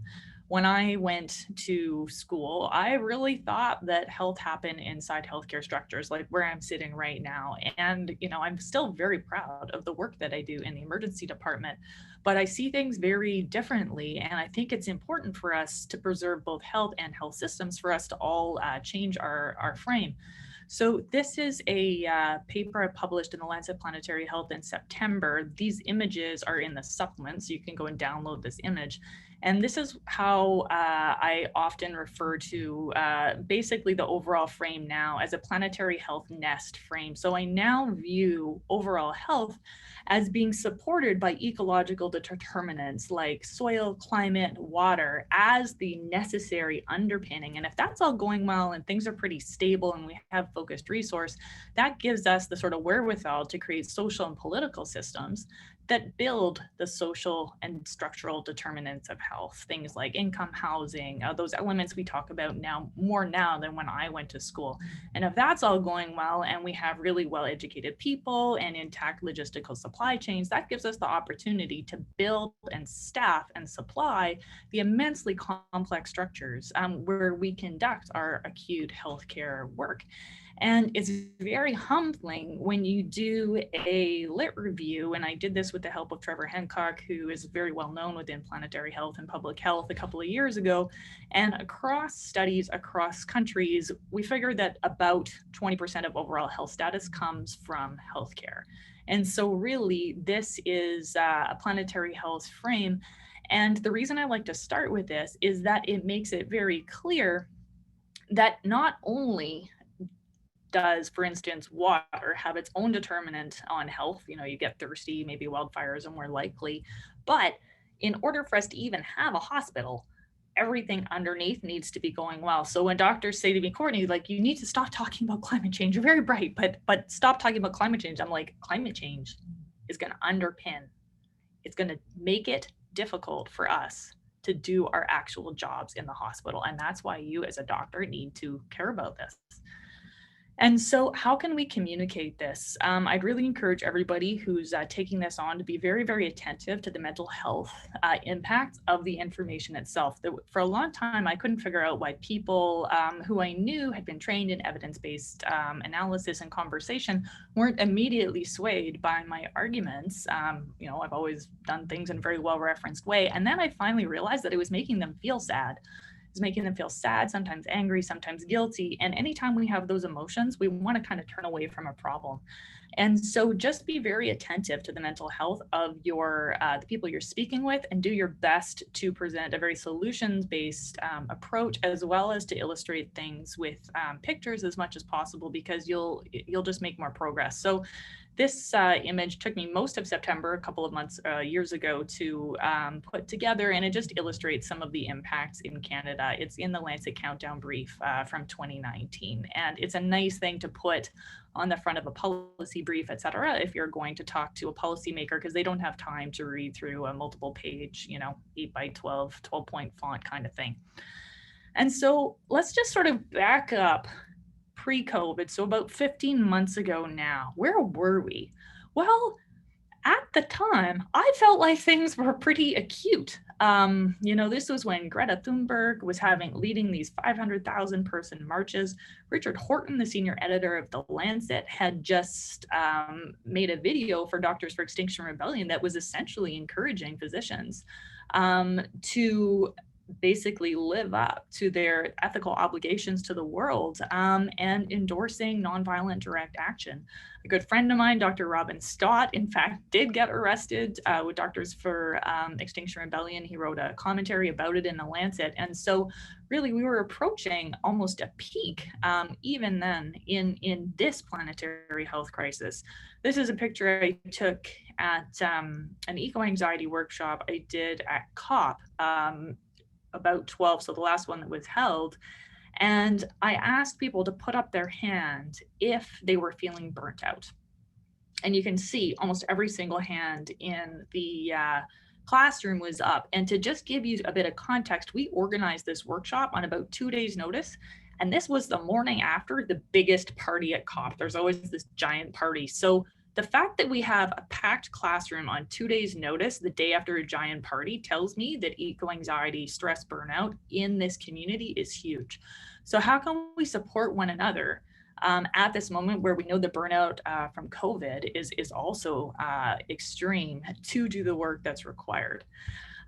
when I went to school, I really thought that health happened inside healthcare structures, like where I'm sitting right now. And, you know, I'm still very proud of the work that I do in the emergency department, but I see things very differently. And I think it's important for us to preserve both health and health systems for us to all change our frame. So this is a paper I published in the Lancet Planetary Health in September. These images are in the supplement, so you can go and download this image. And this is how I often refer to basically the overall frame now as a planetary health nest frame. So I now view overall health as being supported by ecological determinants like soil, climate, water as the necessary underpinning. And if that's all going well and things are pretty stable and we have focused resource, that gives us the sort of wherewithal to create social and political systems that build the social and structural determinants of health, things like income, housing, those elements we talk about now more now than when I went to school. And if that's all going well and we have really well-educated people and intact logistical supply chains, that gives us the opportunity to build and staff and supply the immensely complex structures where we conduct our acute healthcare work. And it's very humbling when you do a lit review, and I did this with the help of Trevor Hancock, who is very well known within planetary health and public health a couple of years ago. And across studies, across countries, we figured that about 20% of overall health status comes from healthcare. And so really, this is a planetary health frame. And the reason I like to start with this is that it makes it very clear that not only does, for instance, water have its own determinant on health? You know, you get thirsty, maybe wildfires are more likely. But in order for us to even have a hospital, everything underneath needs to be going well. So when doctors say to me, Courtney, like, you need to stop talking about climate change. You're very bright, but stop talking about climate change. I'm like, climate change is going to underpin. It's going to make it difficult for us to do our actual jobs in the hospital. And that's why you as a doctor need to care about this. And so how can we communicate this? I'd really encourage everybody who's taking this on to be very, very attentive to the mental health impact of the information itself. For a long time, I couldn't figure out why people who I knew had been trained in evidence-based analysis and conversation weren't immediately swayed by my arguments. You know, I've always done things in a very well-referenced way. And then I finally realized that it was making them feel sad. Is making them feel sad, sometimes angry, sometimes guilty. And anytime we have those emotions, we want to kind of turn away from a problem. And so just be very attentive to the mental health of your the people you're speaking with, and do your best to present a very solutions-based approach, as well as to illustrate things with pictures as much as possible, because you'll just make more progress. So this image took me most of September, a couple of months, years ago, to put together, and it just illustrates some of the impacts in Canada. It's in the Lancet Countdown Brief from 2019, and it's a nice thing to put on the front of a policy brief, et cetera, if you're going to talk to a policymaker, because they don't have time to read through a multiple page, 8 by 12 point font kind of thing. And so let's just sort of back up pre-COVID, so about 15 months ago now. Where were we? Well, at the time, I felt like things were pretty acute. This was when Greta Thunberg was leading these 500,000 person marches. Richard Horton, the senior editor of The Lancet, had just made a video for Doctors for Extinction Rebellion that was essentially encouraging physicians to basically live up to their ethical obligations to the world and endorsing nonviolent direct action. A good friend of mine, Dr. Robin Stott, in fact, did get arrested with Doctors for Extinction Rebellion. He wrote a commentary about it in The Lancet. And so really we were approaching almost a peak even then in this planetary health crisis. This is a picture I took at an eco-anxiety workshop I did at COP about 12, so the last one that was held. And I asked people to put up their hand if they were feeling burnt out. And you can see almost every single hand in the classroom was up. And to just give you a bit of context, we organized this workshop on about 2 days' notice. And this was the morning after the biggest party at COP. There's always this giant party. So The fact that we have a packed classroom on 2 days notice, the day after a giant party, tells me that eco-anxiety, stress, burnout in this community is huge. So how can we support one another at this moment where we know the burnout from COVID is also extreme to do the work that's required?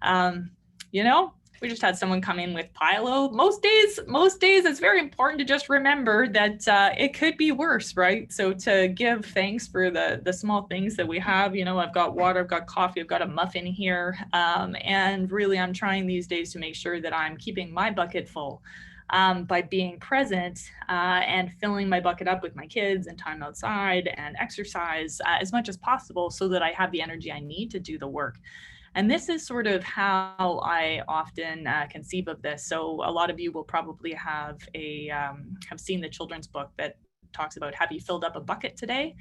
You know, we just had someone come in with Pilo. Most days, it's very important to just remember that it could be worse, right? So to give thanks for the small things that we have, you know, I've got water, I've got coffee, I've got a muffin here. And really, I'm trying these days to make sure that I'm keeping my bucket full by being present and filling my bucket up with my kids and time outside and exercise as much as possible so that I have the energy I need to do the work. And this is sort of how I often conceive of this. So a lot of you will probably have seen the children's book that talks about, have you filled up a bucket today?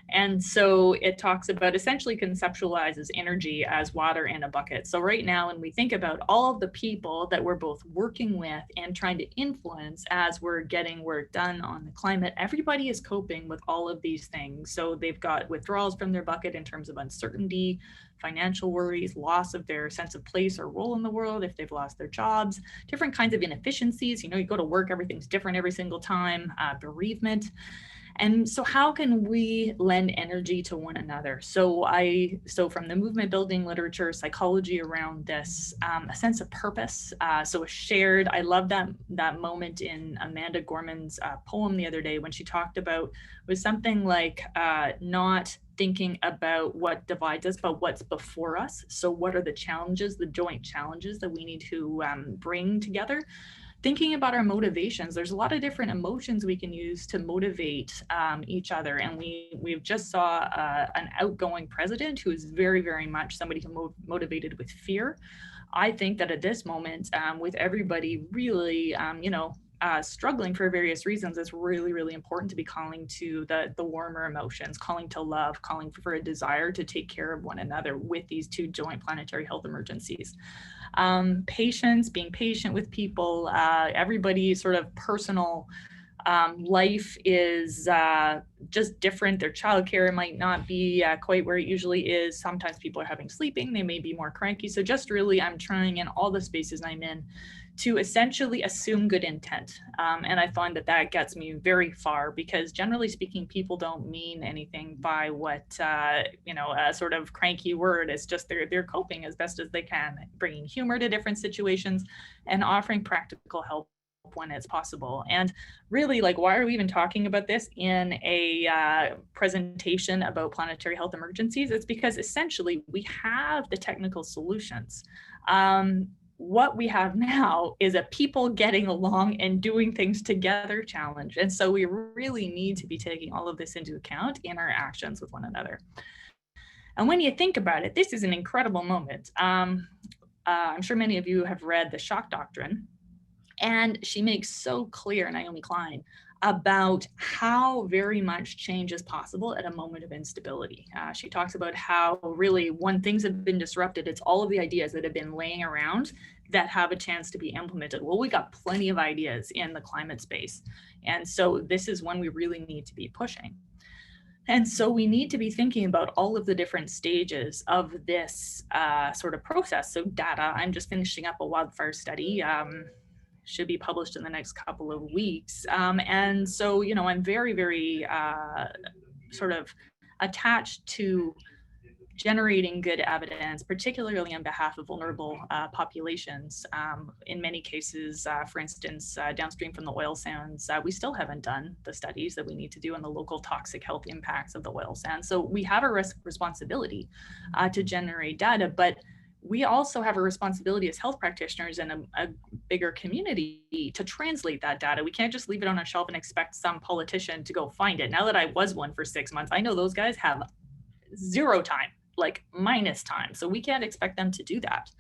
And so it talks about, essentially conceptualizes energy as water in a bucket. So right now, when we think about all of the people that we're both working with and trying to influence as we're getting work done on the climate, everybody is coping with all of these things. So they've got withdrawals from their bucket in terms of uncertainty, financial worries, loss of their sense of place or role in the world if they've lost their jobs, different kinds of inefficiencies. You know, you go to work, everything's different every single time, bereavement. And so how can we lend energy to one another? So from the movement building literature, psychology around this, a sense of purpose. So a shared, I love that moment in Amanda Gorman's poem the other day when she talked about, was something like not thinking about what divides us, but what's before us. So what are the challenges, the joint challenges that we need to bring together? Thinking about our motivations, there's a lot of different emotions we can use to motivate each other. And we've just saw an outgoing president who is very, very much somebody who motivated with fear. I think that at this moment, with everybody really, struggling for various reasons, it's really, really important to be calling to the warmer emotions, calling to love, calling for a desire to take care of one another with these two joint planetary health emergencies. Patience, being patient with people, everybody's sort of personal life is just different. Their childcare might not be quite where it usually is. Sometimes people are having sleeping, they may be more cranky. So just really, I'm trying in all the spaces I'm in to essentially assume good intent. And I find that gets me very far, because generally speaking, people don't mean anything by what, a sort of cranky word. It's just they're coping as best as they can, bringing humor to different situations and offering practical help when it's possible. And really, like, why are we even talking about this in a presentation about planetary health emergencies? It's because essentially we have the technical solutions. What we have now is a people getting along and doing things together challenge. And so we really need to be taking all of this into account in our actions with one another. And when you think about it, this is an incredible moment. I'm sure many of you have read The Shock Doctrine, and she makes so clear, Naomi Klein, about how very much change is possible at a moment of instability. She talks about how really when things have been disrupted, it's all of the ideas that have been laying around that have a chance to be implemented. Well, we got plenty of ideas in the climate space. And so this is when we really need to be pushing. And so we need to be thinking about all of the different stages of this sort of process. So data, I'm just finishing up a wildfire study, should be published in the next couple of weeks. And so, I'm very, very sort of attached to generating good evidence, particularly on behalf of vulnerable populations. In many cases, for instance, downstream from the oil sands, we still haven't done the studies that we need to do on the local toxic health impacts of the oil sands. So we have a responsibility to generate data, but we also have a responsibility as health practitioners and a bigger community to translate that data. We can't just leave it on a shelf and expect some politician to go find it. Now that I was one for 6 months, I know those guys have zero time, like minus time. So we can't expect them to do that.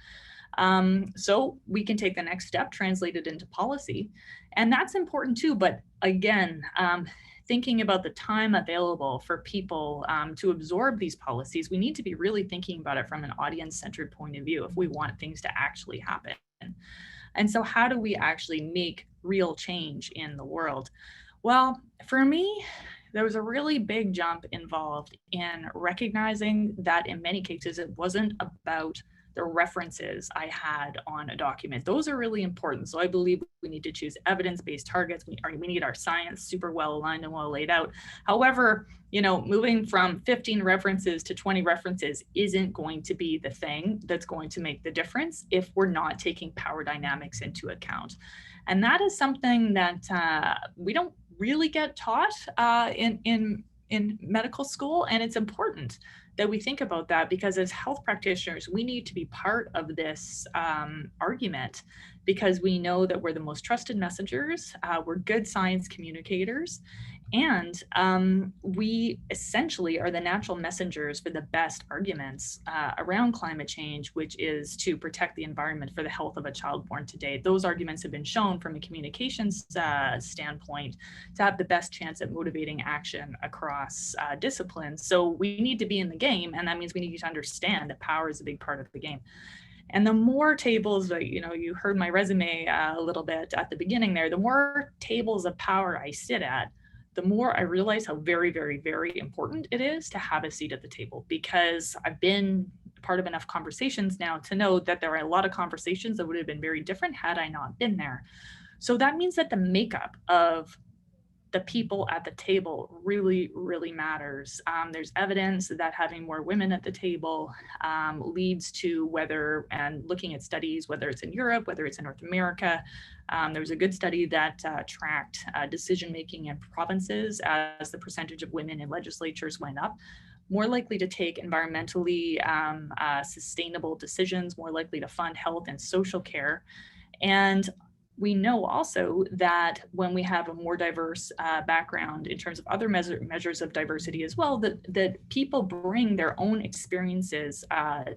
So we can take the next step, translate it into policy. And that's important too. But again, thinking about the time available for people to absorb these policies, we need to be really thinking about it from an audience-centered point of view if we want things to actually happen. And so how do we actually make real change in the world? Well, for me, there was a really big jump involved in recognizing that in many cases it wasn't about the references I had on a document. Those are really important. So I believe we need to choose evidence-based targets. We need our science super well aligned and well laid out. However, you know, moving from 15 references to 20 references isn't going to be the thing that's going to make the difference if we're not taking power dynamics into account. And that is something that we don't really get taught in medical school, and it's important that we think about that, because as health practitioners, we need to be part of this argument, because we know that we're the most trusted messengers, we're good science communicators, and we essentially are the natural messengers for the best arguments around climate change, which is to protect the environment for the health of a child born today. Those arguments have been shown from a communications standpoint to have the best chance at motivating action across disciplines. So we need to be in the game, and that means we need to understand that power is a big part of the game. And the more tables that, you know, you heard my resume a little bit at the beginning there, the more tables of power I sit at, the more I realize how very, very, very important it is to have a seat at the table, because I've been part of enough conversations now to know that there are a lot of conversations that would have been very different had I not been there. So that means that the makeup of the people at the table really, really matters. There's evidence that having more women at the table leads to whether, and looking at studies, whether it's in Europe, whether it's in North America, there was a good study that tracked decision-making in provinces as the percentage of women in legislatures went up, more likely to take environmentally sustainable decisions, more likely to fund health and social care. And we know also that when we have a more diverse background in terms of other measures of diversity as well, that people bring their own experiences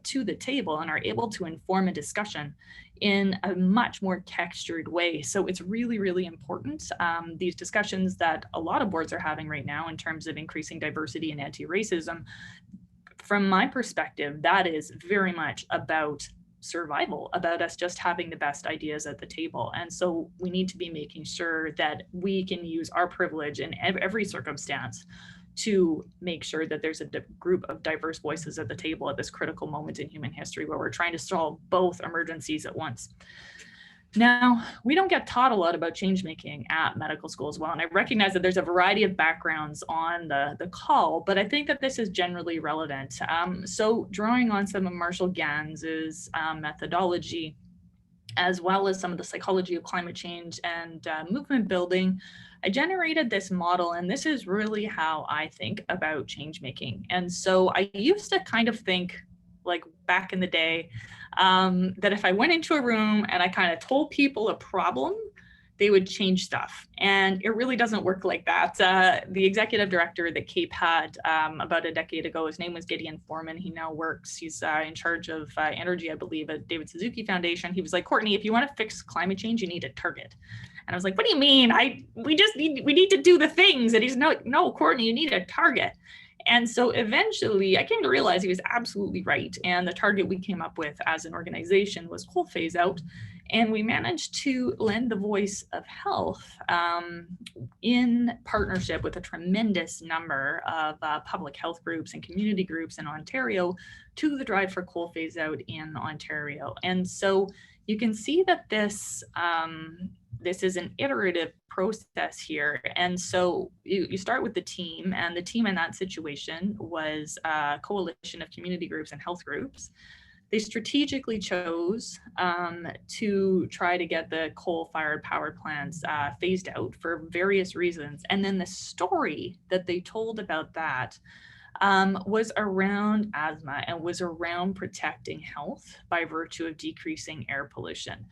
to the table and are able to inform a discussion in a much more textured way. So it's really, really important. These discussions that a lot of boards are having right now in terms of increasing diversity and anti-racism, from my perspective, that is very much about survival, about us just having the best ideas at the table. And so we need to be making sure that we can use our privilege in every circumstance to make sure that there's a group of diverse voices at the table at this critical moment in human history where we're trying to solve both emergencies at once. Now, we don't get taught a lot about change making at medical school as well. And I recognize that there's a variety of backgrounds on the call, but I think that this is generally relevant. So drawing on some of Marshall Gans's methodology, as well as some of the psychology of climate change and movement building, I generated this model, and this is really how I think about change making. And so I used to kind of think, like back in the day, that if I went into a room and I kind of told people a problem, they would change stuff. And it really doesn't work like that. The executive director that CAPE had about a decade ago, his name was Gideon Foreman. He now works, he's in charge of energy, I believe, at David Suzuki Foundation. He was like, Courtney, if you want to fix climate change, you need a target. And I was like, what do you mean? We need to do the things. And he's no, Courtney, you need a target. And so eventually I came to realize he was absolutely right. And the target we came up with as an organization was coal phase out. And we managed to lend the voice of health in partnership with a tremendous number of public health groups and community groups in Ontario to the drive for coal phase out in Ontario. And so you can see that this is an iterative process here. And so you start with the team, and the team in that situation was a coalition of community groups and health groups. They strategically chose to try to get the coal-fired power plants phased out for various reasons. And then the story that they told about that was around asthma and was around protecting health by virtue of decreasing air pollution.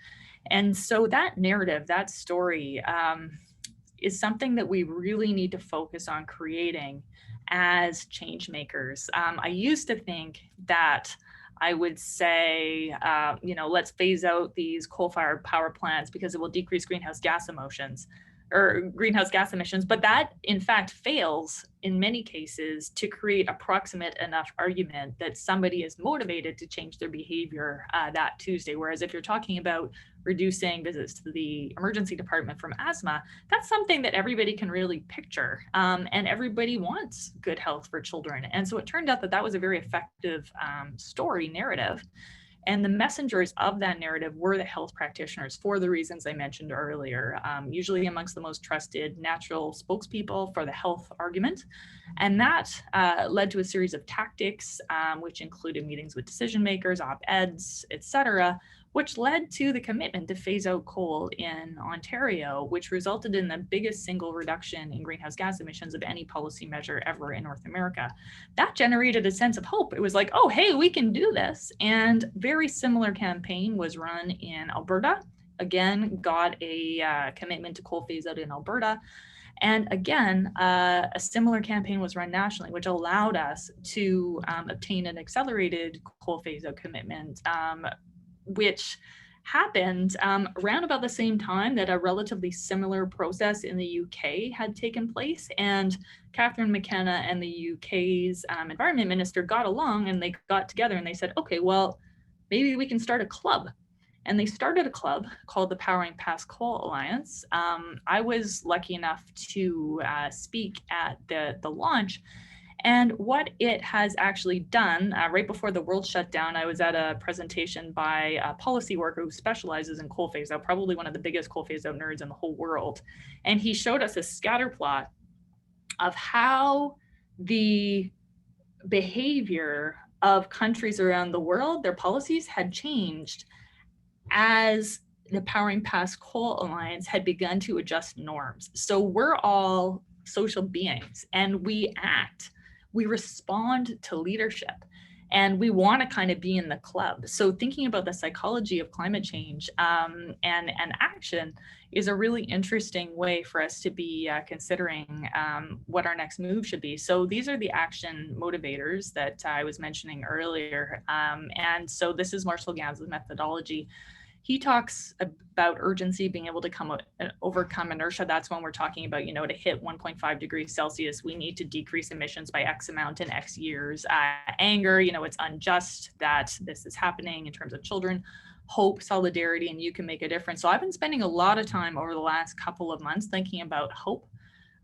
And so that narrative, that story, is something that we really need to focus on creating as change makers. I used to think that I would say, let's phase out these coal-fired power plants because it will decrease greenhouse gas emissions. or greenhouse gas emissions, but that in fact fails in many cases to create approximate enough argument that somebody is motivated to change their behavior that Tuesday. Whereas if you're talking about reducing visits to the emergency department from asthma, that's something that everybody can really picture, and everybody wants good health for children. And so it turned out that that was a very effective story narrative. And the messengers of that narrative were the health practitioners for the reasons I mentioned earlier, usually amongst the most trusted natural spokespeople for the health argument. And that led to a series of tactics, which included meetings with decision makers, op-eds, et cetera, which led to the commitment to phase out coal in Ontario, which resulted in the biggest single reduction in greenhouse gas emissions of any policy measure ever in North America. That generated a sense of hope. It was like, oh, hey, we can do this. And very similar campaign was run in Alberta. Again, got a commitment to coal phase out in Alberta. And again, a similar campaign was run nationally, which allowed us to obtain an accelerated coal phase out commitment, which happened around about the same time that a relatively similar process in the UK had taken place. And Catherine McKenna and the UK's environment minister got along, and they got together and they said, okay, well, maybe we can start a club. And they started a club called the Powering Past Coal Alliance. I was lucky enough to speak at the launch. And what it has actually done, right before the world shut down, I was at a presentation by a policy worker who specializes in coal phase out, probably one of the biggest coal phase out nerds in the whole world. And he showed us a scatter plot of how the behavior of countries around the world, their policies had changed as the Powering Past Coal Alliance had begun to adjust norms. So we're all social beings and we act. We respond to leadership and we want to kind of be in the club. So thinking about the psychology of climate change and action is a really interesting way for us to be considering what our next move should be. So these are the action motivators that I was mentioning earlier. And so this is Marshall Gans's methodology. He talks about urgency, being able to overcome inertia. That's when we're talking about, to hit 1.5 degrees Celsius, we need to decrease emissions by X amount in X years. Anger, it's unjust that this is happening in terms of children. Hope, solidarity, and you can make a difference. So I've been spending a lot of time over the last couple of months thinking about hope,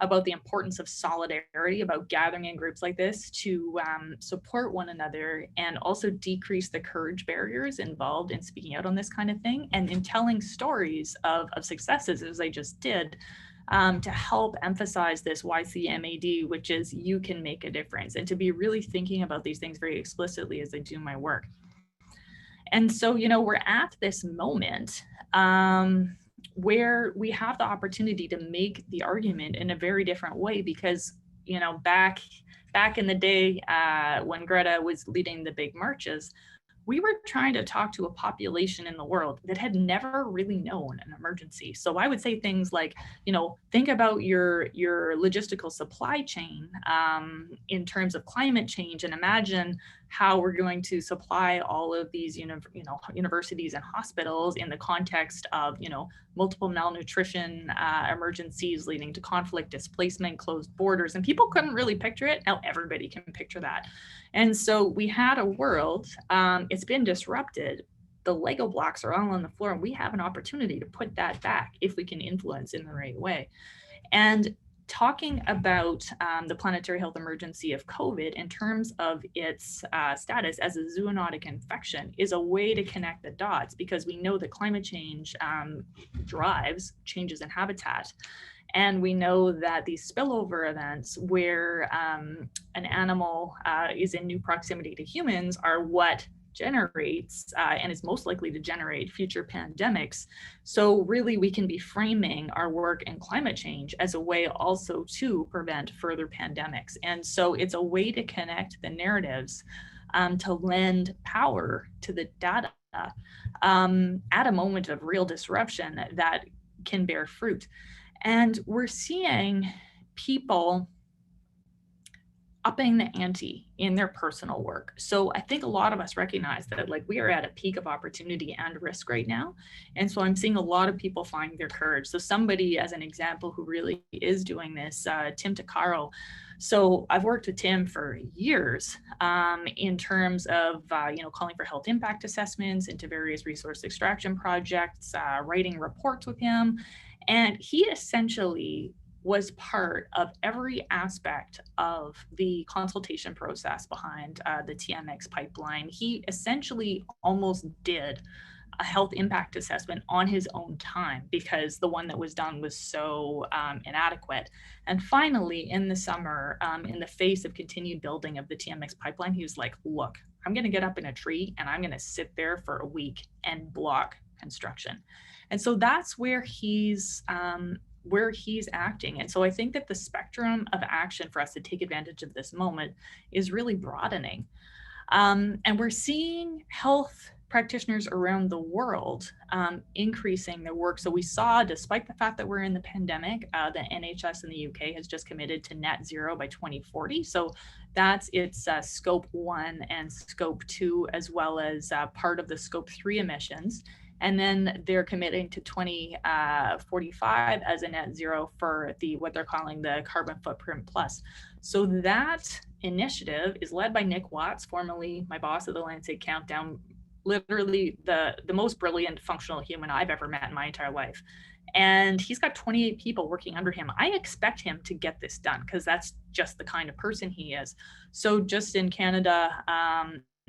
about the importance of solidarity, about gathering in groups like this to support one another and also decrease the courage barriers involved in speaking out on this kind of thing and in telling stories of successes, as I just did, to help emphasize this YCMAD, which is you can make a difference, and to be really thinking about these things very explicitly as I do my work. And so, we're at this moment where we have the opportunity to make the argument in a very different way because, back in the day when Greta was leading the big marches, we were trying to talk to a population in the world that had never really known an emergency. So I would say things like, think about your logistical supply chain in terms of climate change, and imagine how we're going to supply all of these, universities and hospitals in the context of, multiple malnutrition emergencies leading to conflict, displacement, closed borders, and people couldn't really picture it. Now everybody can picture that. And so we had a world, it's been disrupted. The Lego blocks are all on the floor, and we have an opportunity to put that back if we can influence in the right way. And talking about the planetary health emergency of COVID in terms of its status as a zoonotic infection is a way to connect the dots, because we know that climate change drives changes in habitat. And we know that these spillover events where an animal is in new proximity to humans are what generates and is most likely to generate future pandemics. So really we can be framing our work in climate change as a way also to prevent further pandemics. And so it's a way to connect the narratives to lend power to the data at a moment of real disruption that can bear fruit. And we're seeing people upping the ante in their personal work. So I think a lot of us recognize that like we are at a peak of opportunity and risk right now. And so I'm seeing a lot of people find their courage. So somebody as an example who really is doing this, Tim Takaro. So I've worked with Tim for years in terms of, calling for health impact assessments into various resource extraction projects, writing reports with him. And he essentially was part of every aspect of the consultation process behind the TMX pipeline. He essentially almost did a health impact assessment on his own time because the one that was done was so inadequate. And finally, in the summer, in the face of continued building of the TMX pipeline, he was like, look, I'm going to get up in a tree and I'm going to sit there for a week and block construction. And so that's where he's acting. And so I think that the spectrum of action for us to take advantage of this moment is really broadening. And we're seeing health practitioners around the world increasing their work. So we saw, despite the fact that we're in the pandemic, the NHS in the UK has just committed to net zero by 2040. So that's its scope 1 and scope 2, as well as part of the scope 3 emissions. And then they're committing to 2045 as a net zero for what they're calling the carbon footprint plus. So that initiative is led by Nick Watts, formerly my boss at the Lancet Countdown, literally the most brilliant functional human I've ever met in my entire life. And he's got 28 people working under him. I expect him to get this done because that's just the kind of person he is. So just in Canada,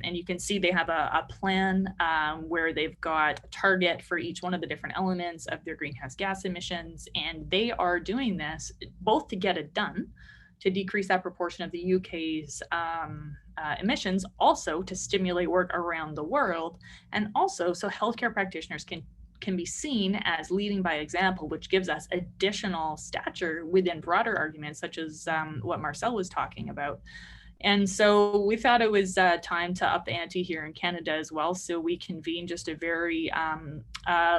and you can see they have a plan where they've got a target for each one of the different elements of their greenhouse gas emissions. And they are doing this both to get it done, to decrease that proportion of the UK's emissions, also to stimulate work around the world, and also so healthcare practitioners can be seen as leading by example, which gives us additional stature within broader arguments, such as what Marcel was talking about. And so we thought it was time to up the ante here in Canada as well. So we convened just a very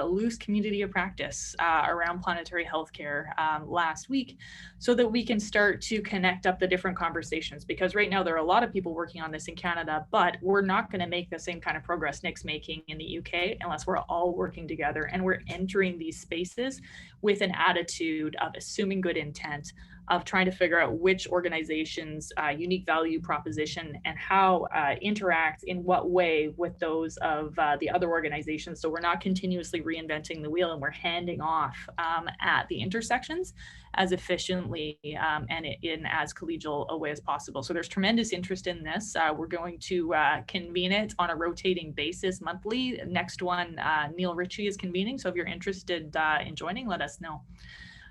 loose community of practice around planetary healthcare last week, so that we can start to connect up the different conversations. Because right now there are a lot of people working on this in Canada, but we're not going to make the same kind of progress Nick's making in the UK unless we're all working together and we're entering these spaces with an attitude of assuming good intent, of trying to figure out which organization's unique value proposition and how interacts in what way with those of the other organizations. So we're not continuously reinventing the wheel, and we're handing off at the intersections as efficiently and in as collegial a way as possible. So there's tremendous interest in this. We're going to convene it on a rotating basis monthly. Next one, Neil Ritchie is convening. So if you're interested in joining, let us know.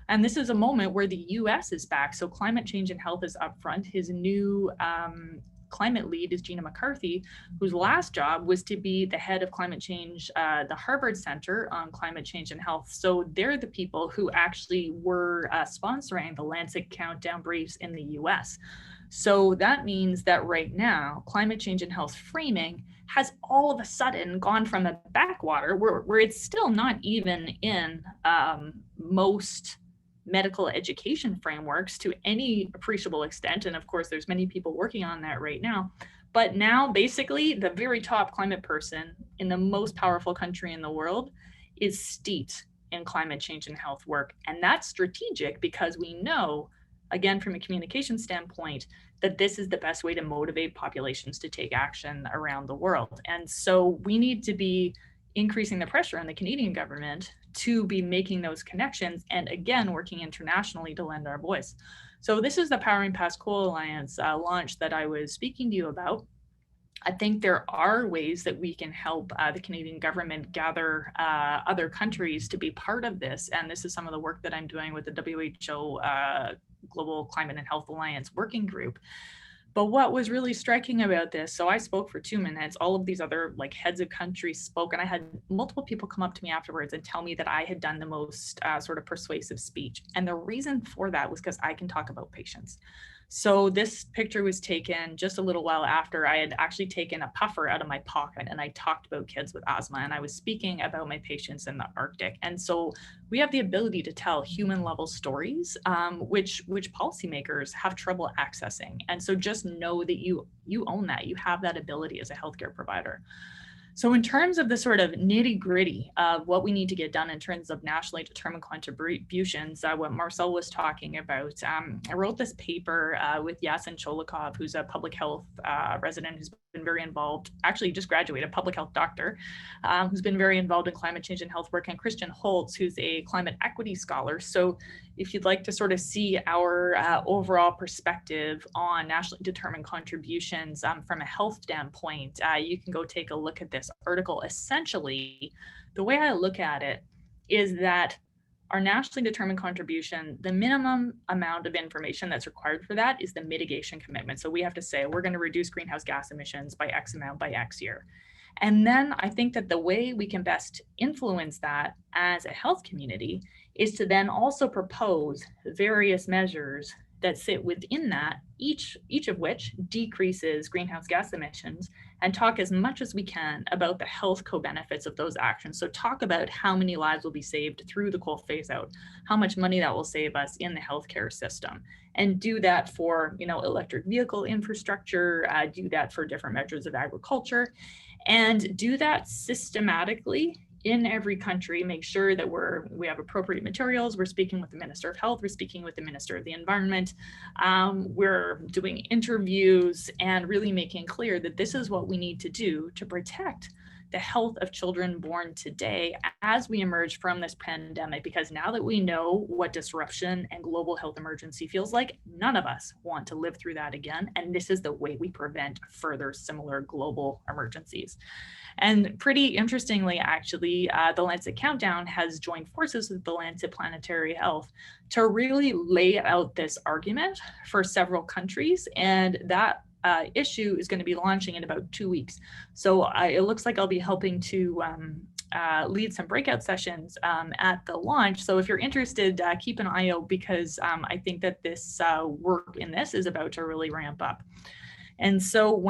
And this is a moment where the US is back. So climate change and health is up front. His new climate lead is Gina McCarthy, whose last job was to be the head of climate change, the Harvard Center on Climate Change and Health. So they're the people who actually were sponsoring the Lancet Countdown briefs in the US. So that means that right now, climate change and health framing has all of a sudden gone from a backwater where it's still not even in most medical education frameworks to any appreciable extent. And of course, there's many people working on that right now. But now basically the very top climate person in the most powerful country in the world is steeped in climate change and health work. And that's strategic because we know, again, from a communication standpoint, that this is the best way to motivate populations to take action around the world. And so we need to be increasing the pressure on the Canadian government to be making those connections and, again, working internationally to lend our voice. So this is the Powering Past Coal Alliance launch that I was speaking to you about. I think there are ways that we can help the Canadian government gather other countries to be part of this. And this is some of the work that I'm doing with the WHO Global Climate and Health Alliance Working Group. But what was really striking about this, so I spoke for 2 minutes, all of these other like heads of countries spoke, and I had multiple people come up to me afterwards and tell me that I had done the most sort of persuasive speech. And the reason for that was because I can talk about patients. So this picture was taken just a little while after I had actually taken a puffer out of my pocket and I talked about kids with asthma, and I was speaking about my patients in the Arctic. And so we have the ability to tell human level stories, which policymakers have trouble accessing. And so just know that you own that, you have that ability as a healthcare provider. So in terms of the sort of nitty gritty of what we need to get done in terms of nationally determined contributions, what Marcel was talking about, I wrote this paper with Yasin Cholikov, who's a public health resident who's been very involved, actually just graduated, public health doctor, who's been very involved in climate change and health work, and Christian Holtz, who's a climate equity scholar. So if you'd like to sort of see our overall perspective on nationally determined contributions from a health standpoint, you can go take a look at this article. Essentially, the way I look at it is that our nationally determined contribution, the minimum amount of information that's required for that is the mitigation commitment. So we have to say, we're going to reduce greenhouse gas emissions by X amount by X year. And then I think that the way we can best influence that as a health community is to then also propose various measures that sit within that, each of which decreases greenhouse gas emissions, and talk as much as we can about the health co-benefits of those actions. So talk about how many lives will be saved through the coal phase out, how much money that will save us in the healthcare system, and do that for, electric vehicle infrastructure, do that for different measures of agriculture, and do that systematically in every country. Make sure that we have appropriate materials. We're speaking with the Minister of Health. We're speaking with the Minister of the Environment. We're doing interviews and really making clear that this is what we need to do to protect the health of children born today as we emerge from this pandemic. Because now that we know what disruption and global health emergency feels like, none of us want to live through that again. And this is the way we prevent further similar global emergencies. And pretty interestingly, actually, the Lancet Countdown has joined forces with the Lancet Planetary Health to really lay out this argument for several countries. And that issue is going to be launching in about 2 weeks. So it looks like I'll be helping to lead some breakout sessions at the launch. So if you're interested, keep an eye out, because I think that this work in this is about to really ramp up. And so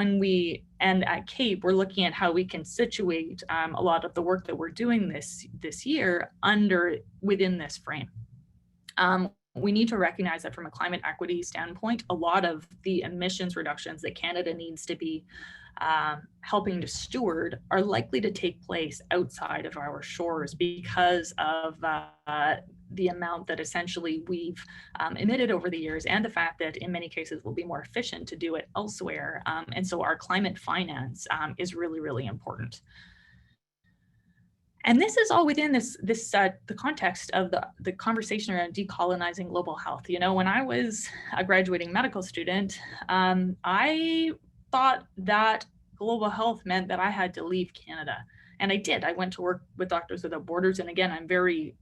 and at CAPE, we're looking at how we can situate a lot of the work that we're doing this year within this frame. We need to recognize that from a climate equity standpoint, a lot of the emissions reductions that Canada needs to be helping to steward are likely to take place outside of our shores because of the amount that essentially we've emitted over the years, and the fact that in many cases we'll be more efficient to do it elsewhere. And so our climate finance is really, really important. And this is all within the context of the conversation around decolonizing global health. When I was a graduating medical student, I thought that global health meant that I had to leave Canada, and I did. I went to work with Doctors Without Borders, and again, I'm very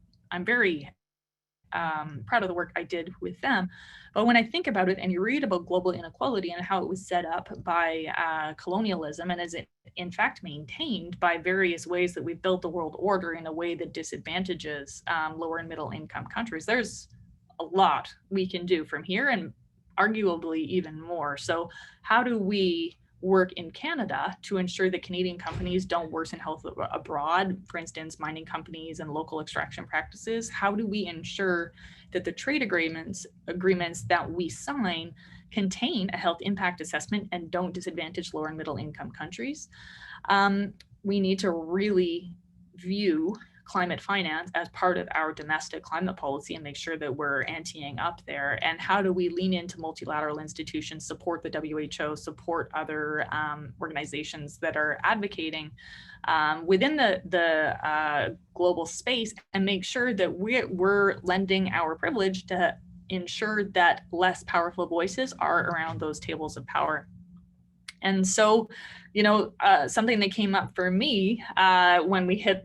proud of the work I did with them. But when I think about it, and you read about global inequality and how it was set up by colonialism, and is it in fact maintained by various ways that we've built the world order in a way that disadvantages lower and middle income countries, there's a lot we can do from here, and arguably even more. So how do we work in Canada to ensure that Canadian companies don't worsen health abroad, for instance, mining companies and local extraction practices? How do we ensure that the trade agreements that we sign contain a health impact assessment and don't disadvantage lower and middle income countries? We need to really view climate finance as part of our domestic climate policy and make sure that we're anteing up there. And how do we lean into multilateral institutions, support the WHO, support other organizations that are advocating within the global space, and make sure that we're lending our privilege to ensure that less powerful voices are around those tables of power. And so, something that came up for me when we hit,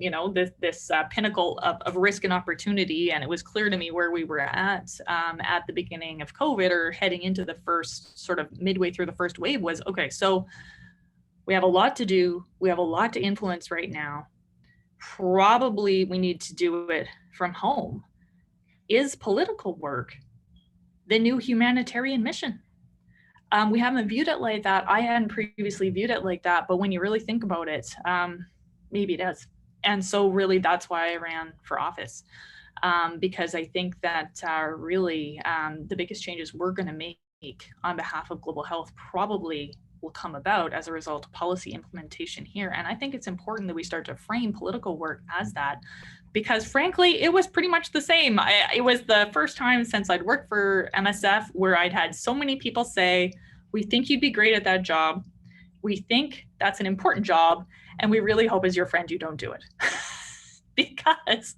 this pinnacle of risk and opportunity, and it was clear to me where we were at the beginning of COVID, or heading into the first sort of midway through the first wave, was, okay, so we have a lot to do. We have a lot to influence right now. Probably we need to do it from home. Is political work the new humanitarian mission? We haven't viewed it like that. I hadn't previously viewed it like that, but when you really think about it, maybe it is. And so really that's why I ran for office, because I think that really the biggest changes we're going to make on behalf of global health probably will come about as a result of policy implementation here. And I think it's important that we start to frame political work as that, because frankly, it was pretty much the same. It was the first time since I'd worked for MSF where I'd had so many people say, we think you'd be great at that job. We think that's an important job. And we really hope as your friend, you don't do it. Because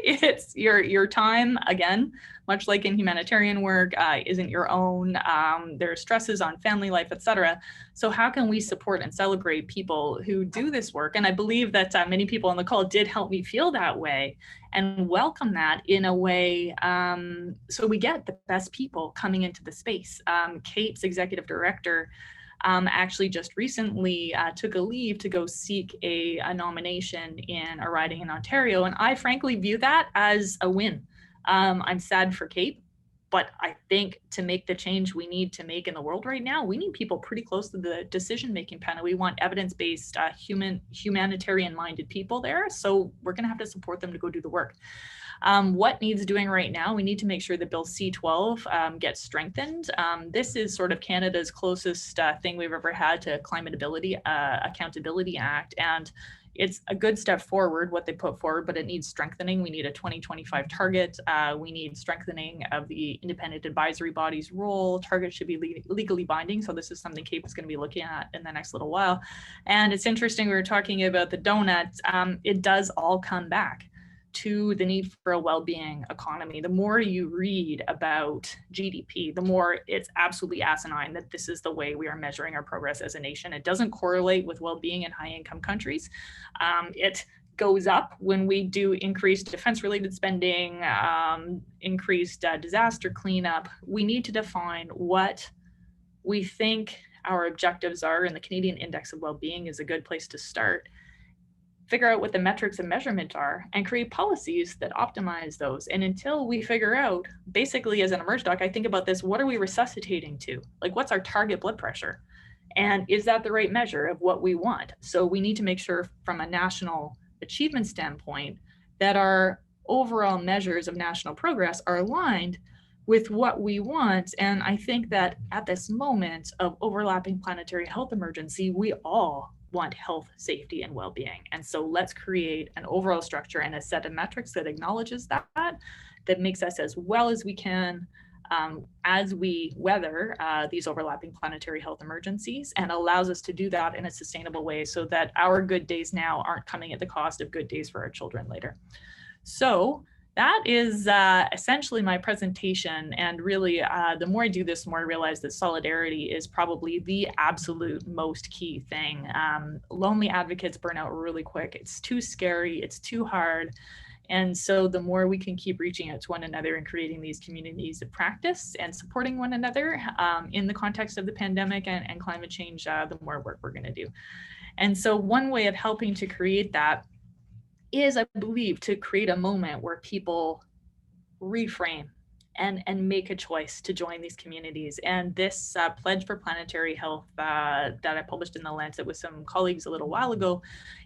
it's your time, again, much like in humanitarian work, isn't your own. There are stresses on family life, etc. So how can we support and celebrate people who do this work? And I believe that many people on the call did help me feel that way and welcome that in a way so we get the best people coming into the space. Kate's executive director actually just recently took a leave to go seek a nomination in a riding in Ontario. And I frankly view that as a win. I'm sad for Kate, but I think to make the change we need to make in the world right now, we need people pretty close to the decision-making panel. We want evidence-based, humanitarian-minded people there. So we're gonna have to support them to go do the work. What needs doing right now? We need to make sure that Bill C-12 gets strengthened. This is sort of Canada's closest thing we've ever had to Climate Accountability Act. And it's a good step forward, what they put forward, but it needs strengthening. We need a 2025 target. We need strengthening of the independent advisory body's role. Targets should be legally binding. So this is something Kate is going to be looking at in the next little while. And it's interesting, we were talking about the donut. It does all come back to the need for a well-being economy. The more you read about GDP, the more it's absolutely asinine that this is the way we are measuring our progress as a nation. It doesn't correlate with well-being in high-income countries. It goes up when we do increased defense-related spending, increased disaster cleanup. We need to define what we think our objectives are, and the Canadian Index of Well-being is a good place to start. Figure out what the metrics of measurement are and create policies that optimize those. And until we figure out, basically as an emerge doc, I think about this, what are we resuscitating to? Like, what's our target blood pressure? And is that the right measure of what we want? So we need to make sure from a national achievement standpoint that our overall measures of national progress are aligned with what we want. And I think that at this moment of overlapping planetary health emergency, we all want health, safety, and well-being. And so let's create an overall structure and a set of metrics that acknowledges that makes us as well as we can as we weather these overlapping planetary health emergencies, and allows us to do that in a sustainable way so that our good days now aren't coming at the cost of good days for our children later. So that is essentially my presentation. And really, the more I do this, the more I realize that solidarity is probably the absolute most key thing. Lonely advocates burn out really quick. It's too scary. It's too hard. And so the more we can keep reaching out to one another and creating these communities of practice and supporting one another in the context of the pandemic and climate change, the more work we're going to do. And so one way of helping to create that is, I believe, to create a moment where people reframe and make a choice to join these communities. And this pledge for planetary health that I published in the Lancet with some colleagues a little while ago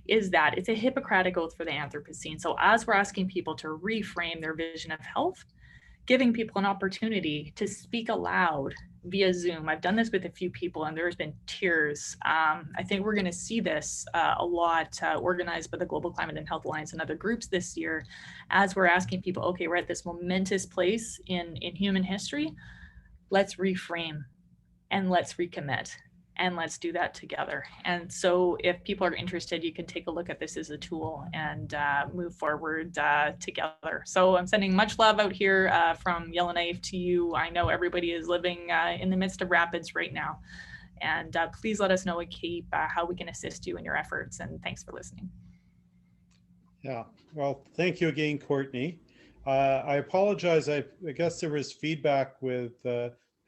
is that it's a Hippocratic oath for the Anthropocene. So as we're asking people to reframe their vision of health, giving people an opportunity to speak aloud via Zoom. I've done this with a few people and there's been tears. I think we're gonna see this a lot organized by the Global Climate and Health Alliance and other groups this year, as we're asking people, okay, we're at this momentous place in human history, let's reframe and let's recommit. And let's do that together. And so if people are interested, you can take a look at this as a tool and move forward together. So I'm sending much love out here from Yellowknife to you. I know everybody is living in the midst of rapids right now. And please let us know at CAPE how we can assist you in your efforts. And thanks for listening. Yeah, well, thank you again, Courtney. I apologize. I guess there was feedback with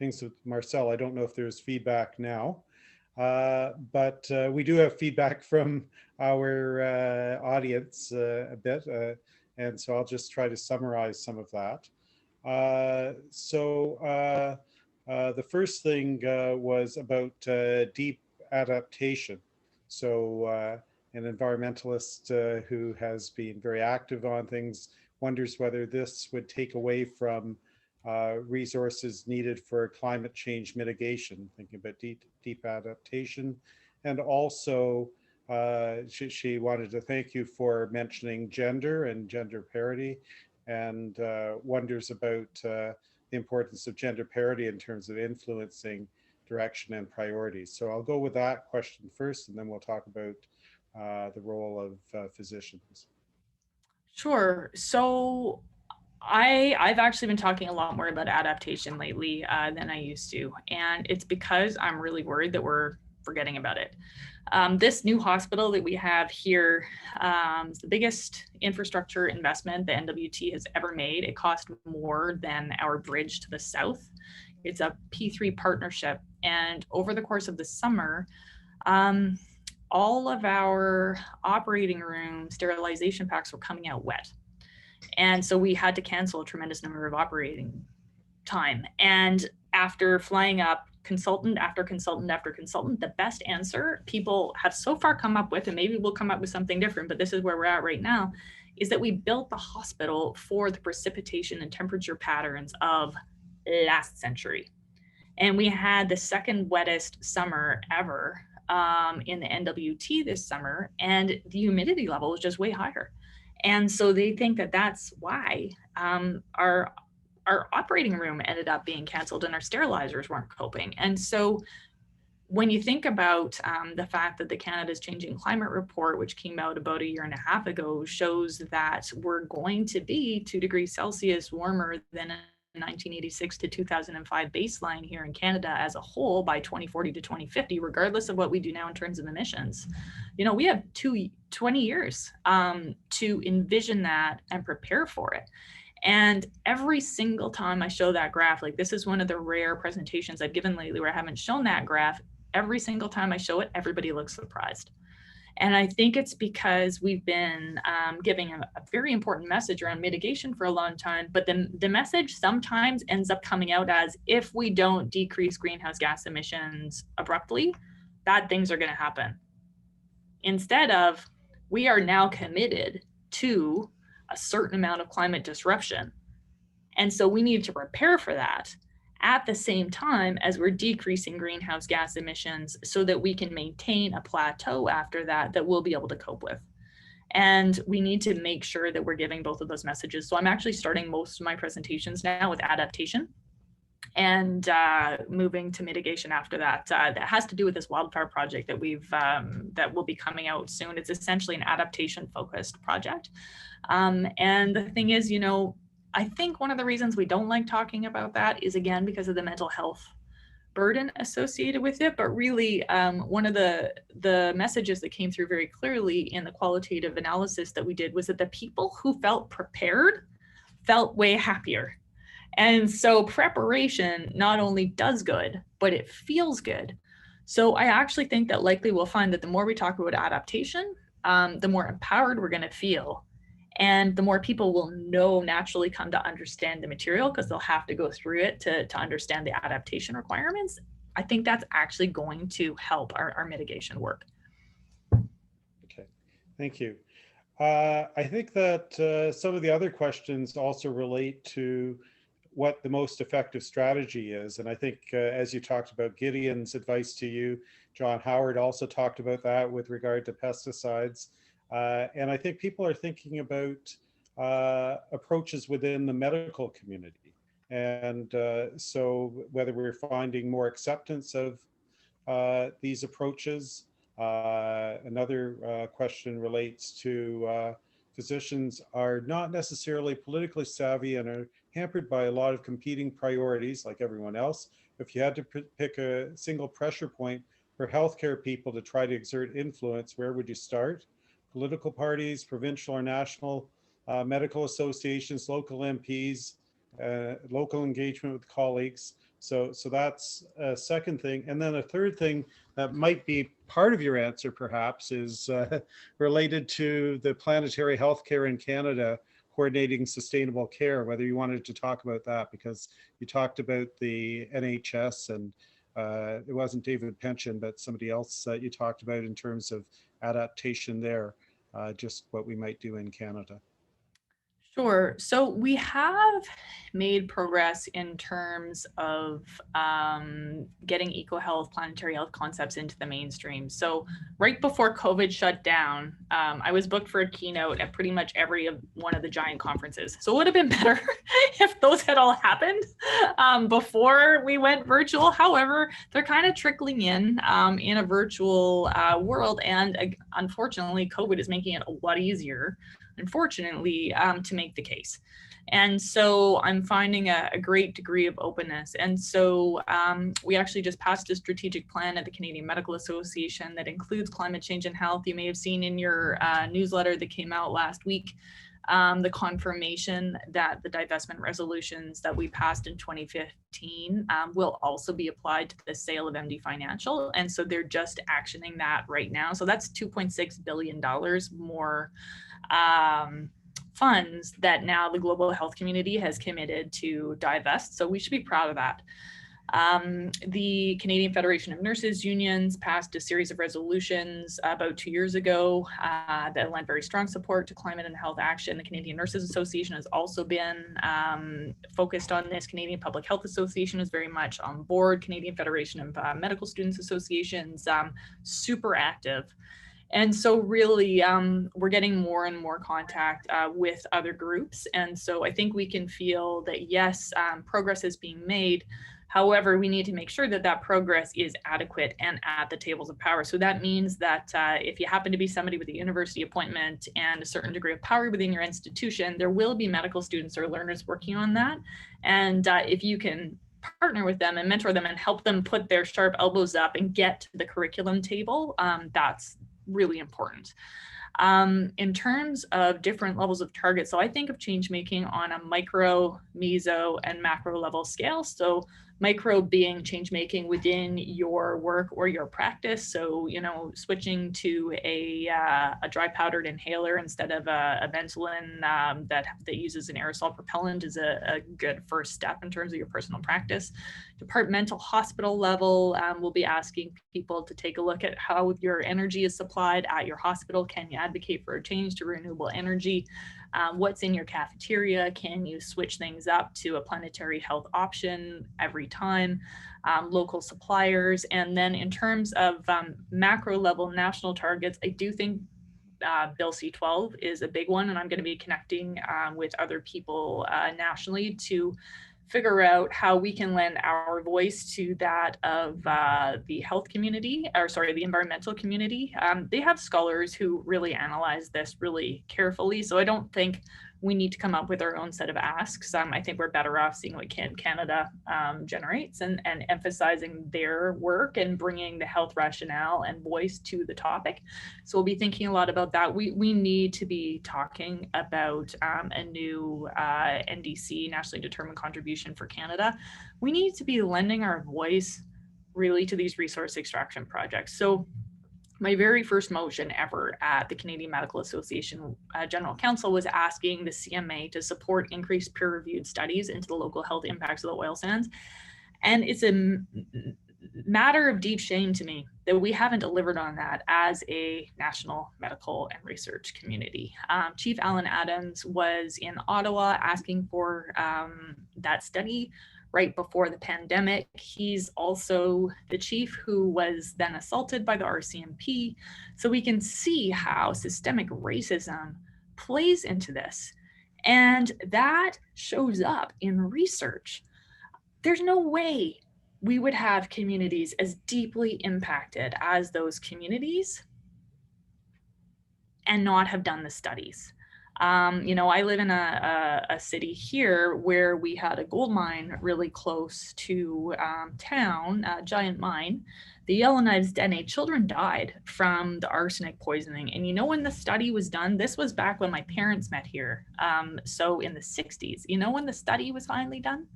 things with Marcel. I don't know if there's feedback now. But we do have feedback from our audience a bit, and so I'll just try to summarize some of that. The first thing was about deep adaptation. So an environmentalist who has been very active on things wonders whether this would take away from resources needed for climate change mitigation, thinking about deep adaptation. And also, she wanted to thank you for mentioning gender and gender parity, and wonders about the importance of gender parity in terms of influencing direction and priorities. So I'll go with that question first, and then we'll talk about the role of physicians. Sure. So I've actually been talking a lot more about adaptation lately than I used to, and it's because I'm really worried that we're forgetting about it. This new hospital that we have here is the biggest infrastructure investment the NWT has ever made. It cost more than our bridge to the south. It's a P3 partnership, and over the course of the summer, all of our operating room sterilization packs were coming out wet. And so we had to cancel a tremendous number of operating time. And after flying up consultant after consultant after consultant, the best answer people have so far come up with, and maybe we'll come up with something different, but this is where we're at right now, is that we built the hospital for the precipitation and temperature patterns of last century. And we had the second wettest summer ever in the NWT this summer, and the humidity level was just way higher. And so they think that that's why our operating room ended up being canceled and our sterilizers weren't coping. And so when you think about the fact that the Canada's Changing Climate Report, which came out about 1.5 years ago, shows that we're going to be 2 degrees Celsius warmer than a 1986 to 2005 baseline here in Canada as a whole by 2040 to 2050, regardless of what we do now in terms of emissions. You know, we have 20 years to envision that and prepare for it. And every single time I show that graph, like this is one of the rare presentations I've given lately where I haven't shown that graph. Every single time I show it, everybody looks surprised. And I think it's because we've been giving a very important message around mitigation for a long time, but the message sometimes ends up coming out as, if we don't decrease greenhouse gas emissions abruptly, bad things are going to happen. Instead of, we are now committed to a certain amount of climate disruption. And so we need to prepare for that at the same time as we're decreasing greenhouse gas emissions so that we can maintain a plateau after that we'll be able to cope with. And we need to make sure that we're giving both of those messages. So I'm actually starting most of my presentations now with adaptation and moving to mitigation after that. That has to do with this wildfire project that that will be coming out soon. It's essentially an adaptation focused project. And the thing is, you know, I think one of the reasons we don't like talking about that is, again, because of the mental health burden associated with it. But really, one of the messages that came through very clearly in the qualitative analysis that we did was that the people who felt prepared felt way happier. And so preparation not only does good, but it feels good. So I actually think that likely we'll find that the more we talk about adaptation, the more empowered we're going to feel. And the more people will naturally come to understand the material, because they'll have to go through it to understand the adaptation requirements. I think that's actually going to help our mitigation work. Okay, thank you. I think that some of the other questions also relate to what the most effective strategy is. And I think as you talked about Gideon's advice to you, John Howard also talked about that with regard to pesticides. And I think people are thinking about approaches within the medical community. And so whether we're finding more acceptance of these approaches. Another question relates to physicians are not necessarily politically savvy and are hampered by a lot of competing priorities like everyone else. If you had to pick a single pressure point for healthcare people to try to exert influence, where would you start? Political parties, provincial or national, medical associations, local MPs, local engagement with colleagues. So that's a second thing. And then a third thing that might be part of your answer perhaps is related to the planetary healthcare in Canada, coordinating sustainable care, whether you wanted to talk about that, because you talked about the NHS and it wasn't David Pension, but somebody else that you talked about in terms of adaptation there, just what we might do in Canada. Sure. So we have made progress in terms of getting eco-health, planetary health concepts into the mainstream. So right before COVID shut down, I was booked for a keynote at pretty much every one of the giant conferences. So it would have been better if those had all happened before we went virtual. However, they're kind of trickling in a virtual world. And unfortunately, COVID is making it a lot easier, unfortunately, to make the case. And so I'm finding a great degree of openness. And so we actually just passed a strategic plan at the Canadian Medical Association that includes climate change and health. You may have seen in your newsletter that came out last week, the confirmation that the divestment resolutions that we passed in 2015 will also be applied to the sale of MD Financial. And so they're just actioning that right now. So that's $2.6 billion more funds that now the global health community has committed to divest. So we should be proud of that. The Canadian Federation of Nurses Unions passed a series of resolutions about 2 years ago that lent very strong support to climate and health action. The Canadian Nurses Association has also been focused on this. Canadian Public Health Association is very much on board. Canadian Federation of Medical Students Associations, super active. And so really, we're getting more and more contact with other groups. And so I think we can feel that, yes, progress is being made. However, we need to make sure that that progress is adequate and at the tables of power. So that means that if you happen to be somebody with a university appointment and a certain degree of power within your institution, there will be medical students or learners working on that. And if you can partner with them and mentor them and help them put their sharp elbows up and get to the curriculum table, that's really important. In terms of different levels of targets, so I think of change making on a micro, meso, and macro level scale. So micro being change making within your work or your practice. So, you know, switching to a dry powdered inhaler instead of a Ventolin that uses an aerosol propellant is a good first step in terms of your personal practice. Departmental hospital level, we'll be asking people to take a look at how your energy is supplied at your hospital. Can you advocate for a change to renewable energy? What's in your cafeteria? Can you switch things up to a planetary health option every time? Local suppliers. And then in terms of macro level national targets, I do think Bill C-12 is a big one, and I'm going to be connecting with other people nationally to figure out how we can lend our voice to that of the health community, or sorry, the environmental community. They have scholars who really analyze this really carefully. So I don't think we need to come up with our own set of asks. I think we're better off seeing what Canada generates and emphasizing their work and bringing the health rationale and voice to the topic. So we'll be thinking a lot about that. We need to be talking about a new NDC, Nationally Determined Contribution for Canada. We need to be lending our voice really to these resource extraction projects. So my very first motion ever at the Canadian Medical Association General Council was asking the CMA to support increased peer-reviewed studies into the local health impacts of the oil sands. And it's a matter of deep shame to me that we haven't delivered on that as a national medical and research community. Chief Alan Adams was in Ottawa asking for that study right before the pandemic. He's also the chief who was then assaulted by the RCMP. So we can see how systemic racism plays into this. And that shows up in research. There's no way we would have communities as deeply impacted as those communities and not have done the studies. You know, I live in a city here where we had a gold mine really close to town, a giant mine. The Yellowknives Den, 8 children died from the arsenic poisoning. And you know, when the study was done, this was back when my parents met here. So in the 60s, you know, when the study was finally done,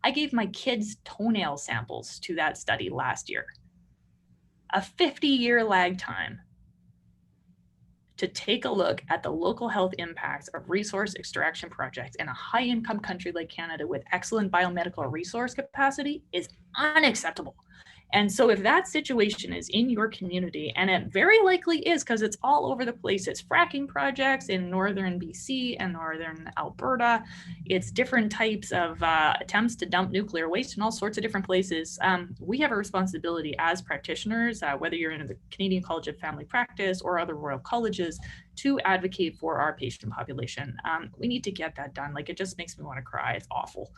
I gave my kids toenail samples to that study last year. A 50-year lag time to take a look at the local health impacts of resource extraction projects in a high-income country like Canada with excellent biomedical resource capacity is unacceptable. And so if that situation is in your community, and it very likely is because it's all over the place, it's fracking projects in northern BC and northern Alberta, it's different types of attempts to dump nuclear waste in all sorts of different places. We have a responsibility as practitioners, whether you're in the Canadian College of Family Practice or other Royal Colleges, to advocate for our patient population. We need to get that done. Like, it just makes me want to cry. It's awful.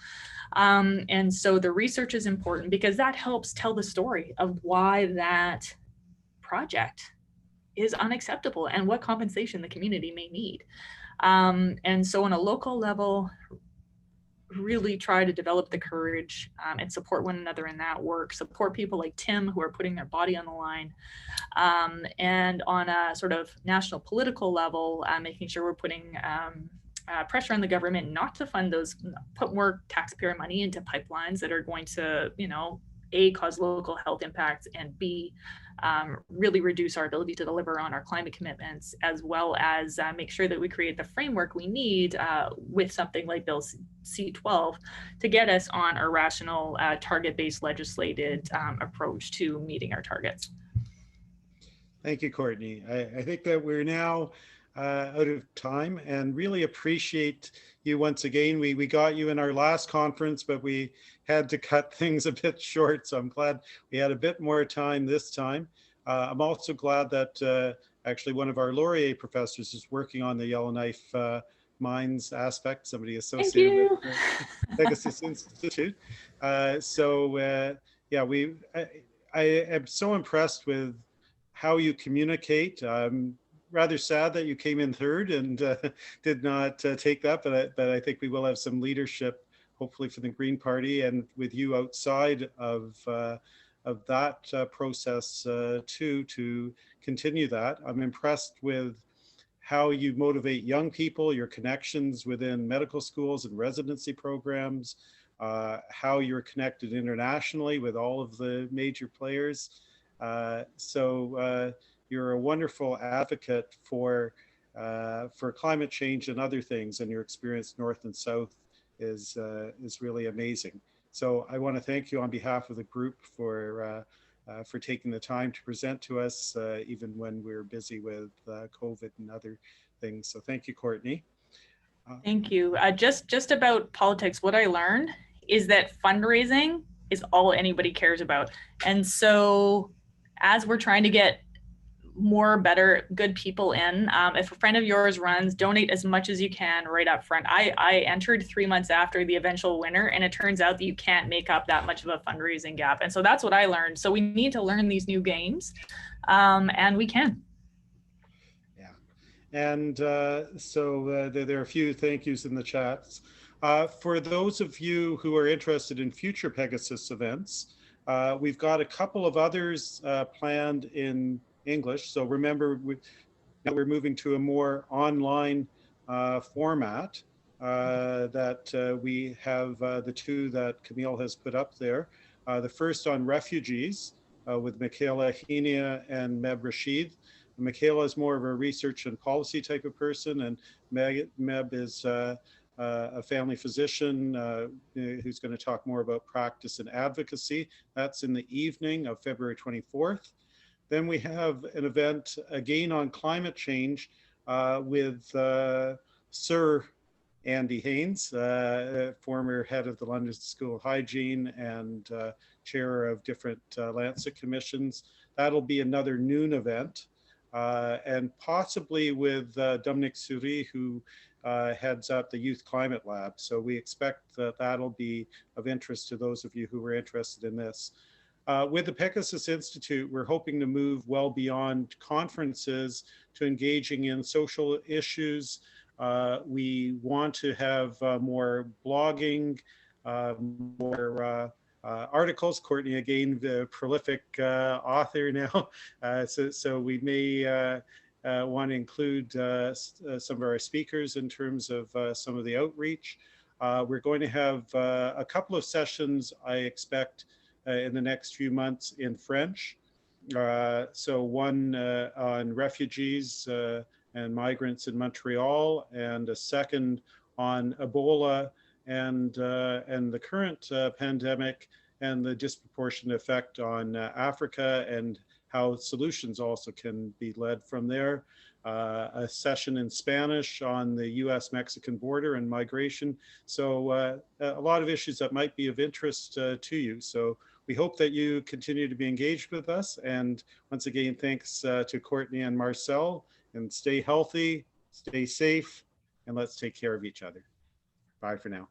And so the research is important because that helps tell the story of why that project is unacceptable and what compensation the community may need. And so on a local level, really try to develop the courage and support one another in that work, support people like Tim who are putting their body on the line. And on a sort of national political level, making sure we're putting pressure on the government not to fund those, put more taxpayer money into pipelines that are going to, A, cause local health impacts, and B, really reduce our ability to deliver on our climate commitments, as well as make sure that we create the framework we need with something like Bill C-12 to get us on a rational, target-based legislated approach to meeting our targets. Thank you, Courtney. I think that we're now out of time, and really appreciate you once again. We got you in our last conference, but we had to cut things a bit short. So I'm glad we had a bit more time this time. I'm also glad that actually one of our Laurier professors is working on the Yellowknife mines aspect, somebody associated with the PEGASUS Institute. Yeah, I am so impressed with how you communicate. Rather sad that you came in third and did not take that, but I think we will have some leadership, hopefully, for the Green Party, and with you outside of that process too, to continue that. I'm impressed with how you motivate young people, your connections within medical schools and residency programs, how you're connected internationally with all of the major players. You're a wonderful advocate for climate change and other things, and your experience north and south is really amazing. So I want to thank you on behalf of the group for taking the time to present to us, even when we're busy with COVID and other things. So thank you, Courtney. Thank you. Just about politics, what I learned is that fundraising is all anybody cares about. And so as we're trying to get more good people in, if a friend of yours runs, donate as much as you can right up front. I entered 3 months after the eventual winner, and it turns out that you can't make up that much of a fundraising gap. And so that's what I learned. So we need to learn these new games, and we can. Yeah, and there are a few thank yous in the chats. For those of you who are interested in future PEGASUS events, we've got a couple of others planned in English. So remember, we're moving to a more online format that we have the two that Camille has put up there. The first on refugees with Michaela Henia and Meb Rashid. Michaela is more of a research and policy type of person, and Meb is a family physician who's going to talk more about practice and advocacy. That's in the evening of February 24th. Then we have an event again on climate change with Sir Andy Haynes, former head of the London School of Hygiene and chair of different Lancet commissions. That'll be another noon event, and possibly with Dominique Souris, who heads up the Youth Climate Lab. So we expect that that'll be of interest to those of you who are interested in this. With the PEGASUS Institute, we're hoping to move well beyond conferences to engaging in social issues. We want to have more blogging, more articles. Courtney, again, the prolific author now. So we may want to include some of our speakers in terms of some of the outreach. We're going to have a couple of sessions, I expect, in the next few months in French. So one on refugees and migrants in Montreal, and a second on Ebola and the current pandemic and the disproportionate effect on Africa and how solutions also can be led from there. A session in Spanish on the US-Mexican border and migration. So a lot of issues that might be of interest to you. So we hope that you continue to be engaged with us. And once again, thanks to Courtney and Marcel, and stay healthy, stay safe, and let's take care of each other. Bye for now.